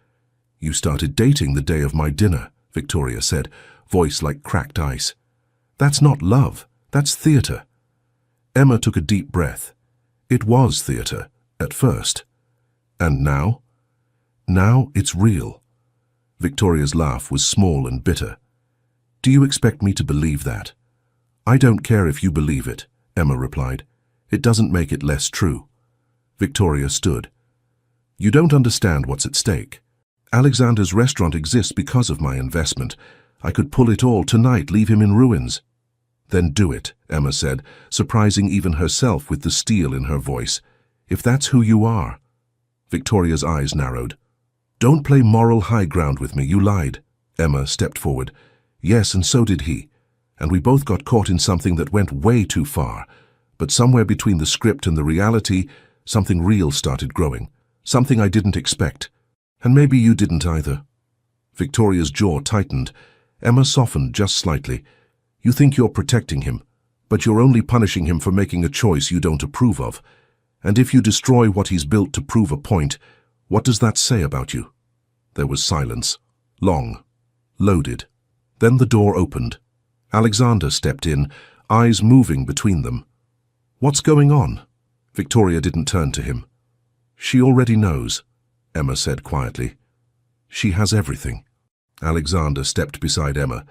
"You started dating the day of my dinner," Victoria said, voice like cracked ice. "That's not love, that's theater." Emma took a deep breath. It was theater, at first. And now? Now it's real. Victoria's laugh was small and bitter. "Do you expect me to believe that?" "I don't care if you believe it," Emma replied. "It doesn't make it less true." Victoria stood. "You don't understand what's at stake. Alexander's restaurant exists because of my investment. I could pull it all tonight, leave him in ruins." "Then do it," Emma said, surprising even herself with the steel in her voice. "If that's who you are." Victoria's eyes narrowed. "Don't play moral high ground with me, you lied." Emma stepped forward. "Yes, and so did he. And we both got caught in something that went way too far. But somewhere between the script and the reality, something real started growing. Something I didn't expect. And maybe you didn't either." Victoria's jaw tightened. Emma softened just slightly. "You think you're protecting him, but you're only punishing him for making a choice you don't approve of. And if you destroy what he's built to prove a point, what does that say about you?" There was silence. Long. Loaded. Then the door opened. Alexander stepped in, eyes moving between them. "What's going on?" Victoria didn't turn to him. "She already knows," Emma said quietly. "She has everything." Alexander stepped beside Emma.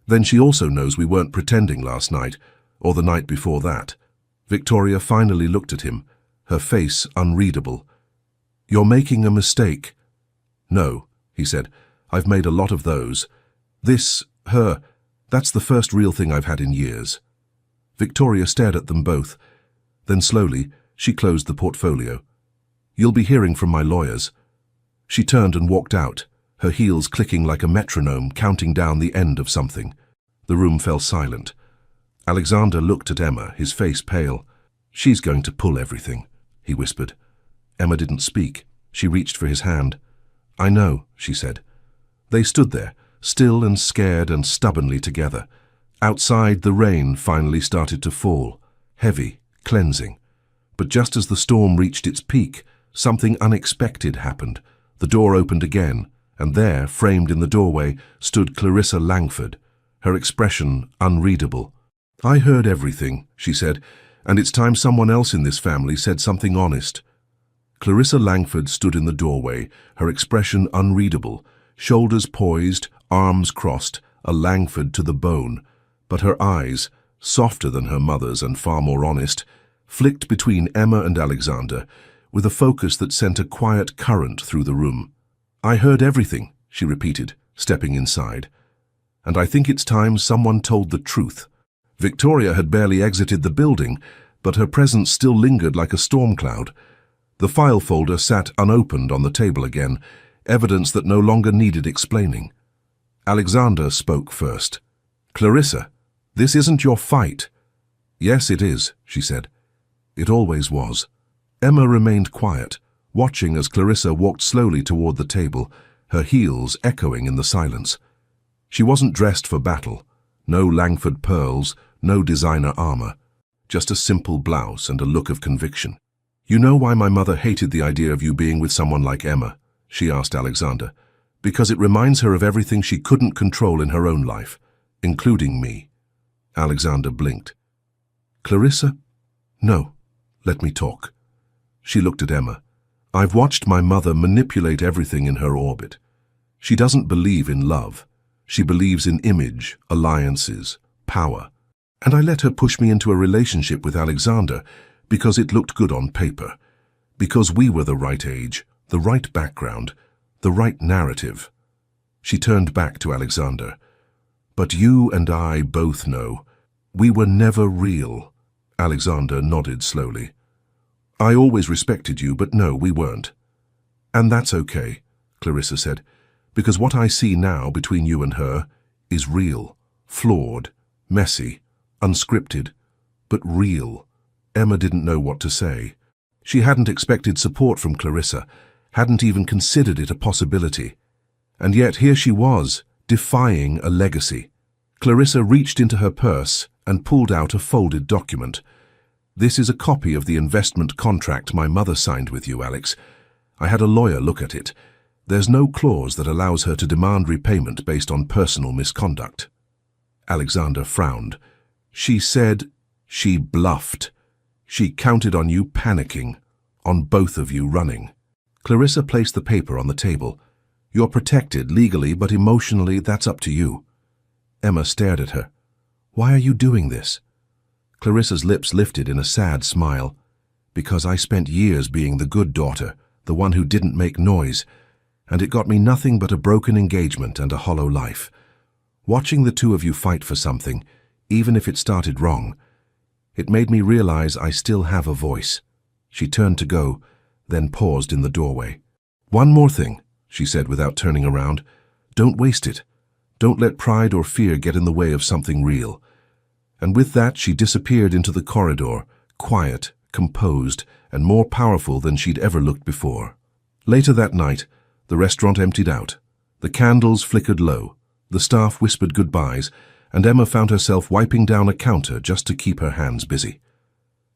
"Then she also knows we weren't pretending last night, or the night before that." Victoria finally looked at him, her face unreadable. "You're making a mistake." "No," he said. "I've made a lot of those. That's the first real thing I've had in years." Victoria stared at them both. Then slowly, she closed the portfolio. "You'll be hearing from my lawyers." She turned and walked out, her heels clicking like a metronome, counting down the end of something. The room fell silent. Alexander looked at Emma, his face pale. "She's going to pull everything," he whispered. Emma didn't speak. She reached for his hand. "I know," she said. They stood there, still and scared and stubbornly together. Outside, the rain finally started to fall, heavy, cleansing. But just as the storm reached its peak, something unexpected happened. The door opened again, and there, framed in the doorway, stood Clarissa Langford, her expression unreadable. "I heard everything," she said, "and it's time someone else in this family said something honest." Clarissa Langford stood in the doorway, her expression unreadable, shoulders poised, arms crossed, a Langford to the bone, but her eyes, softer than her mother's and far more honest, flicked between Emma and Alexander with a focus that sent a quiet current through the room. "I heard everything," she repeated, stepping inside. "And I think it's time someone told the truth." Victoria had barely exited the building, but her presence still lingered like a storm cloud. The file folder sat unopened on the table again, evidence that no longer needed explaining. Alexander spoke first. "Clarissa, this isn't your fight." "Yes, it is," she said. "It always was." Emma remained quiet, watching as Clarissa walked slowly toward the table, her heels echoing in the silence. She wasn't dressed for battle. No Langford pearls, no designer armor. Just a simple blouse and a look of conviction. "You know why my mother hated the idea of you being with someone like Emma?" she asked Alexander. "Because it reminds her of everything she couldn't control in her own life, including me." Alexander blinked. "Clarissa? No. Let me talk." She looked at Emma. "I've watched my mother manipulate everything in her orbit. She doesn't believe in love. She believes in image, alliances, power. And I let her push me into a relationship with Alexander because it looked good on paper. Because we were the right age, the right background, the right narrative." She turned back to Alexander. "But you and I both know we were never real." Alexander nodded slowly. "I always respected you, but no, we weren't." "And that's okay," Clarissa said, "because what I see now between you and her is real, flawed, messy, unscripted, but real." Emma didn't know what to say. She hadn't expected support from Clarissa, hadn't even considered it a possibility. And yet here she was, defying a legacy. Clarissa reached into her purse and pulled out a folded document. "This is a copy of the investment contract my mother signed with you, Alex. I had a lawyer look at it. There's no clause that allows her to demand repayment based on personal misconduct." Alexander frowned. "She said she bluffed. She counted on you panicking, on both of you running." Clarissa placed the paper on the table. "You're protected legally, but emotionally that's up to you." Emma stared at her. "Why are you doing this?" Clarissa's lips lifted in a sad smile. "Because I spent years being the good daughter, the one who didn't make noise, and it got me nothing but a broken engagement and a hollow life. Watching the two of you fight for something, even if it started wrong, it made me realize I still have a voice." She turned to go, then paused in the doorway. "One more thing," she said without turning around. "Don't waste it. Don't let pride or fear get in the way of something real." And with that she disappeared into the corridor, quiet, composed, and more powerful than she'd ever looked before. Later that night, the restaurant emptied out. The candles flickered low, the staff whispered goodbyes, and Emma found herself wiping down a counter just to keep her hands busy.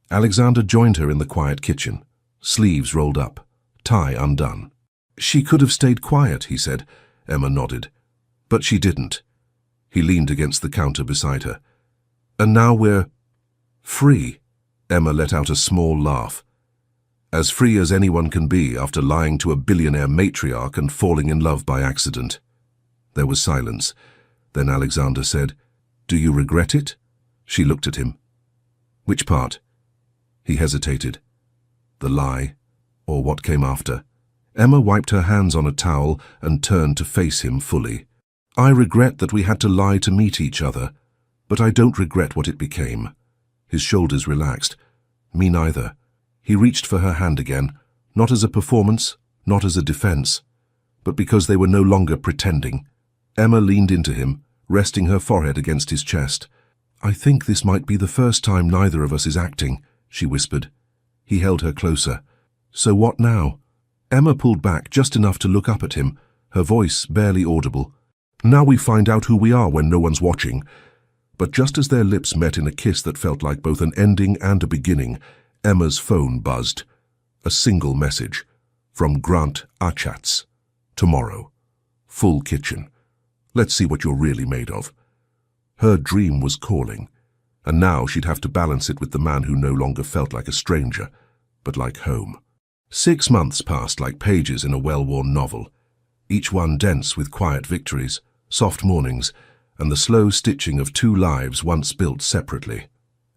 Alexander joined her in the quiet kitchen, sleeves rolled up, tie undone. "She could have stayed quiet," he said. Emma nodded. "But she didn't." He leaned against the counter beside her. "And now we're free." Emma let out a small laugh. "As free as anyone can be after lying to a billionaire matriarch and falling in love by accident." There was silence. Then Alexander said, "Do you regret it?" She looked at him. "Which part?" He hesitated. The lie, or what came after? Emma wiped her hands on a towel and turned to face him fully. "I regret that we had to lie to meet each other, but I don't regret what it became." His shoulders relaxed. "Me neither." He reached for her hand again, not as a performance, not as a defense, but because they were no longer pretending. Emma leaned into him, resting her forehead against his chest. "I think this might be the first time neither of us is acting," she whispered. He held her closer. "So what now?" Emma pulled back just enough to look up at him, her voice barely audible. "Now we find out who we are when no one's watching." But just as their lips met in a kiss that felt like both an ending and a beginning, Emma's phone buzzed. A single message. From Grant Achatz. "Tomorrow. Full kitchen. Let's see what you're really made of." Her dream was calling, and now she'd have to balance it with the man who no longer felt like a stranger, but like home. 6 months passed like pages in a well-worn novel, each one dense with quiet victories, soft mornings, and the slow stitching of two lives once built separately.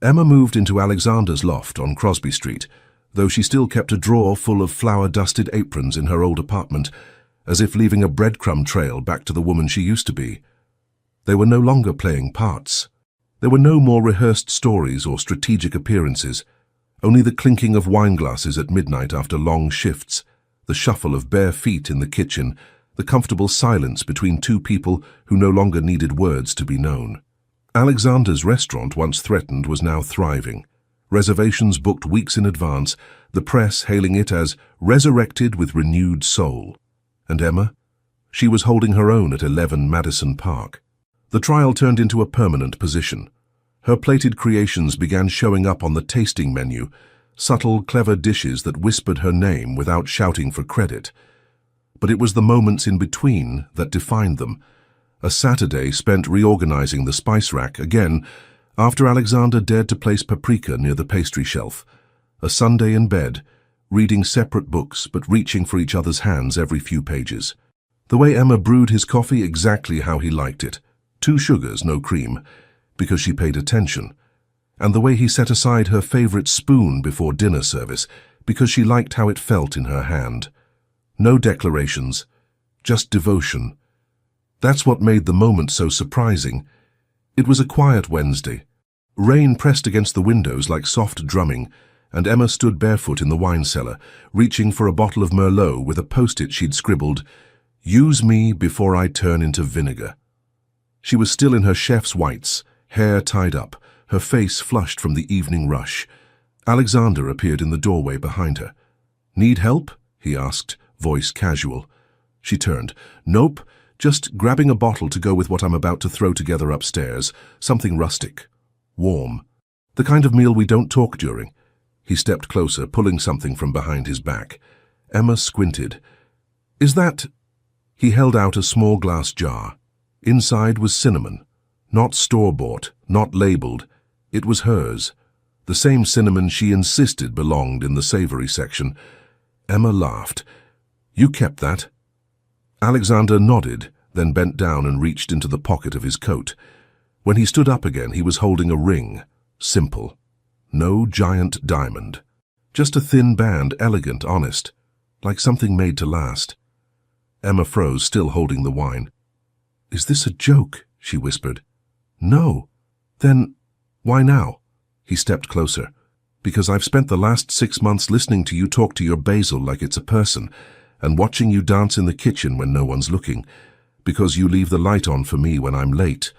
Emma moved into Alexander's loft on Crosby Street, though she still kept a drawer full of flour-dusted aprons in her old apartment, as if leaving a breadcrumb trail back to the woman she used to be. They were no longer playing parts. There were no more rehearsed stories or strategic appearances, only the clinking of wine glasses at midnight after long shifts, the shuffle of bare feet in the kitchen, the comfortable silence between two people who no longer needed words to be known. Alexander's restaurant, once threatened, was now thriving. Reservations booked weeks in advance, the press hailing it as resurrected with renewed soul. And Emma? She was holding her own at 11 Madison Park. The trial turned into a permanent position. Her plated creations began showing up on the tasting menu, subtle, clever dishes that whispered her name without shouting for credit. But it was the moments in between that defined them. A Saturday spent reorganizing the spice rack again, after Alexander dared to place paprika near the pastry shelf. A Sunday in bed, reading separate books but reaching for each other's hands every few pages. The way Emma brewed his coffee exactly how he liked it. 2 sugars, no cream, because she paid attention. And the way he set aside her favorite spoon before dinner service, because she liked how it felt in her hand. No declarations, just devotion. That's what made the moment so surprising. It was a quiet Wednesday. Rain pressed against the windows like soft drumming, and Emma stood barefoot in the wine cellar, reaching for a bottle of Merlot with a post-it she'd scribbled, "Use me before I turn into vinegar." She was still in her chef's whites, hair tied up, her face flushed from the evening rush. Alexander appeared in the doorway behind her. "Need help?" he asked, voice casual. She turned. "Nope, just grabbing a bottle to go with what I'm about to throw together upstairs, something rustic. Warm. The kind of meal we don't talk during." He stepped closer, pulling something from behind his back. Emma squinted. "Is that—" He held out a small glass jar. Inside was cinnamon. Not store-bought, not labeled. It was hers. The same cinnamon she insisted belonged in the savory section. Emma laughed. "You kept that?" Alexander nodded, then bent down and reached into the pocket of his coat. When he stood up again, he was holding a ring. Simple. No giant diamond. Just a thin band, elegant, honest. Like something made to last. Emma froze, still holding the wine. "Is this a joke?" she whispered. "No." "Then, why now?" He stepped closer. "Because I've spent the last 6 months listening to you talk to your basil like it's a person, and watching you dance in the kitchen when no one's looking. Because you leave the light on for me when I'm late,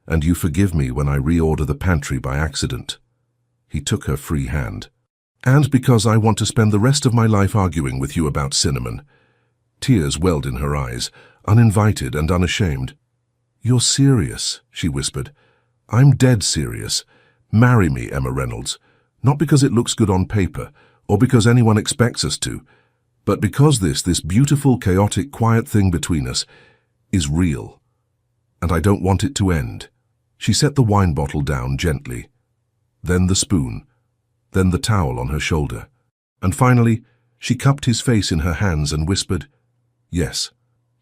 and you forgive me when I reorder the pantry by accident." He took her free hand. "And because I want to spend the rest of my life arguing with you about cinnamon." Tears welled in her eyes, uninvited and unashamed. "You're serious," she whispered. "I'm dead serious. Marry me, Emma Reynolds. Not because it looks good on paper, or because anyone expects us to, but because this beautiful, chaotic, quiet thing between us is real. And I don't want it to end." She set the wine bottle down gently, then the spoon, then the towel on her shoulder. And finally, she cupped his face in her hands and whispered, "Yes."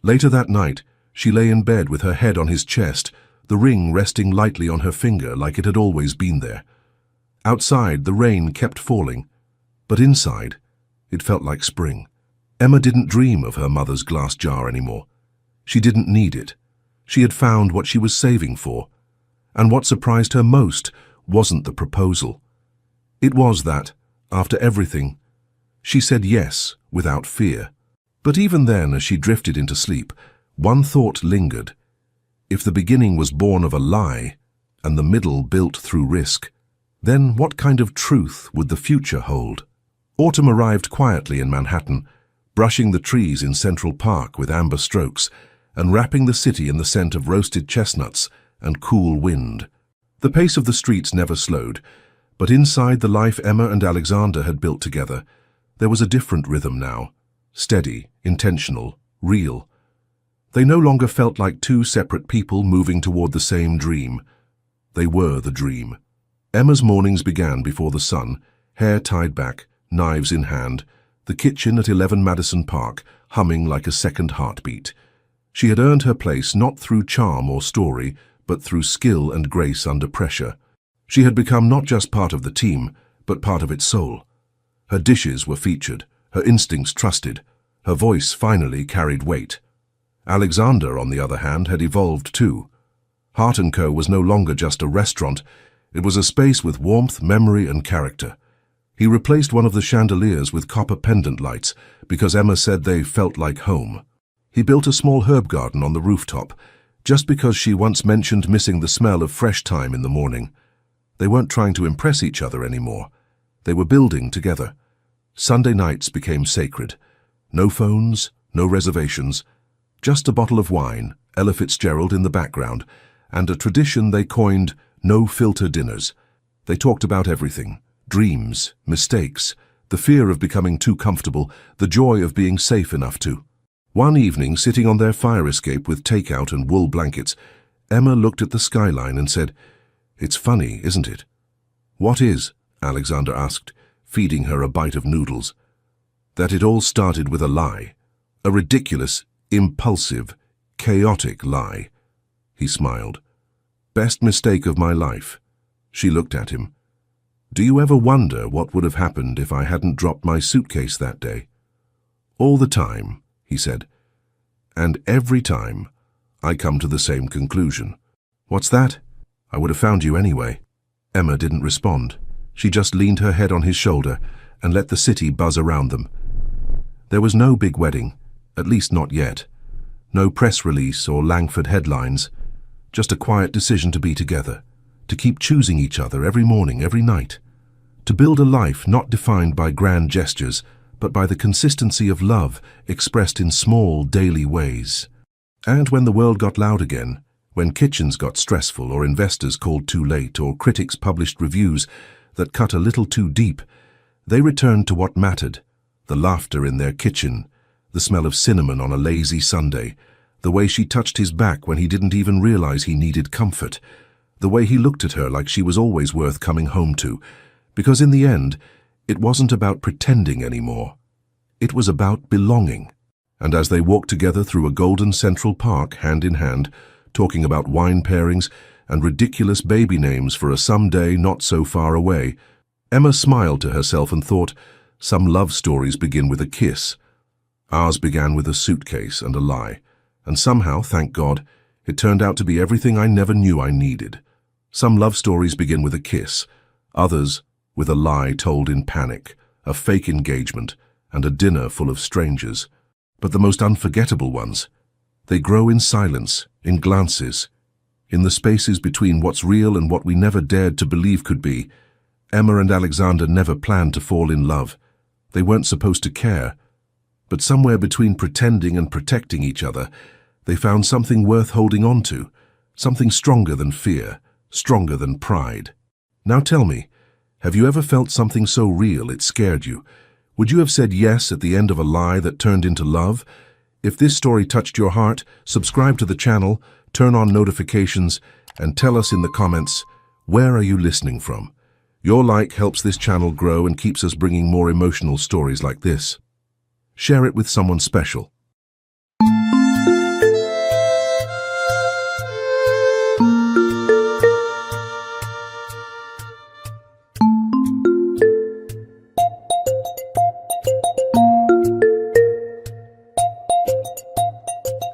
Later that night, she lay in bed with her head on his chest, the ring resting lightly on her finger like it had always been there. Outside, the rain kept falling, but inside, it felt like spring. Emma didn't dream of her mother's glass jar anymore. She didn't need it. She had found what she was saving for. And what surprised her most wasn't the proposal. It was that, after everything, she said yes without fear. But even then, as she drifted into sleep, one thought lingered. If the beginning was born of a lie, and the middle built through risk, then what kind of truth would the future hold? Autumn arrived quietly in Manhattan, brushing the trees in Central Park with amber strokes, and wrapping the city in the scent of roasted chestnuts and cool wind. The pace of the streets never slowed, but inside the life Emma and Alexander had built together, there was a different rhythm now. Steady, intentional, real. They no longer felt like 2 separate people moving toward the same dream. They were the dream. Emma's mornings began before the sun, hair tied back, knives in hand, the kitchen at 11 Madison Park, humming like a second heartbeat. She had earned her place not through charm or story, but through skill and grace under pressure. She had become not just part of the team, but part of its soul. Her dishes were featured, her instincts trusted, her voice finally carried weight. Alexander, on the other hand, had evolved too. Heart & Co. was no longer just a restaurant. It was a space with warmth, memory, and character. He replaced one of the chandeliers with copper pendant lights because Emma said they felt like home. He built a small herb garden on the rooftop, just because she once mentioned missing the smell of fresh thyme in the morning. They weren't trying to impress each other anymore. They were building together. Sunday nights became sacred. No phones, no reservations, just a bottle of wine, Ella Fitzgerald in the background, and a tradition they coined no-filter dinners. They talked about everything: dreams, mistakes, the fear of becoming too comfortable, the joy of being safe enough to. One evening, sitting on their fire escape with takeout and wool blankets, Emma looked at the skyline and said, "It's funny, isn't it?" "What is?" Alexander asked, feeding her a bite of noodles. "That it all started with a lie. A ridiculous, impulsive, chaotic lie." He smiled. "Best mistake of my life." She looked at him. "Do you ever wonder what would have happened if I hadn't dropped my suitcase that day?" "All the time," he said. "And every time, I come to the same conclusion." "What's that?" "I would have found you anyway." Emma didn't respond. She just leaned her head on his shoulder and let the city buzz around them. There was no big wedding, at least not yet. No press release or Langford headlines. Just a quiet decision to be together, to keep choosing each other every morning, every night. To build a life not defined by grand gestures, but by the consistency of love expressed in small, daily ways. And when the world got loud again, when kitchens got stressful or investors called too late or critics published reviews that cut a little too deep, they returned to what mattered: the laughter in their kitchen, the smell of cinnamon on a lazy Sunday, the way she touched his back when he didn't even realize he needed comfort, the way he looked at her like she was always worth coming home to, because in the end, it wasn't about pretending anymore. It was about belonging. And as they walked together through a golden Central Park, hand in hand, talking about wine pairings and ridiculous baby names for a someday not so far away, Emma smiled to herself and thought, some love stories begin with a kiss. Ours began with a suitcase and a lie, and somehow, thank God, it turned out to be everything I never knew I needed. Some love stories begin with a kiss, others with a lie told in panic, a fake engagement, and a dinner full of strangers. But the most unforgettable ones, they grow in silence, in glances, in the spaces between what's real and what we never dared to believe could be. Emma and Alexander never planned to fall in love. They weren't supposed to care. But somewhere between pretending and protecting each other, they found something worth holding on to, something stronger than fear, stronger than pride. Now tell me, have you ever felt something so real it scared you? Would you have said yes at the end of a lie that turned into love? If this story touched your heart, subscribe to the channel, turn on notifications, and tell us in the comments, where are you listening from? Your like helps this channel grow and keeps us bringing more emotional stories like this. Share it with someone special.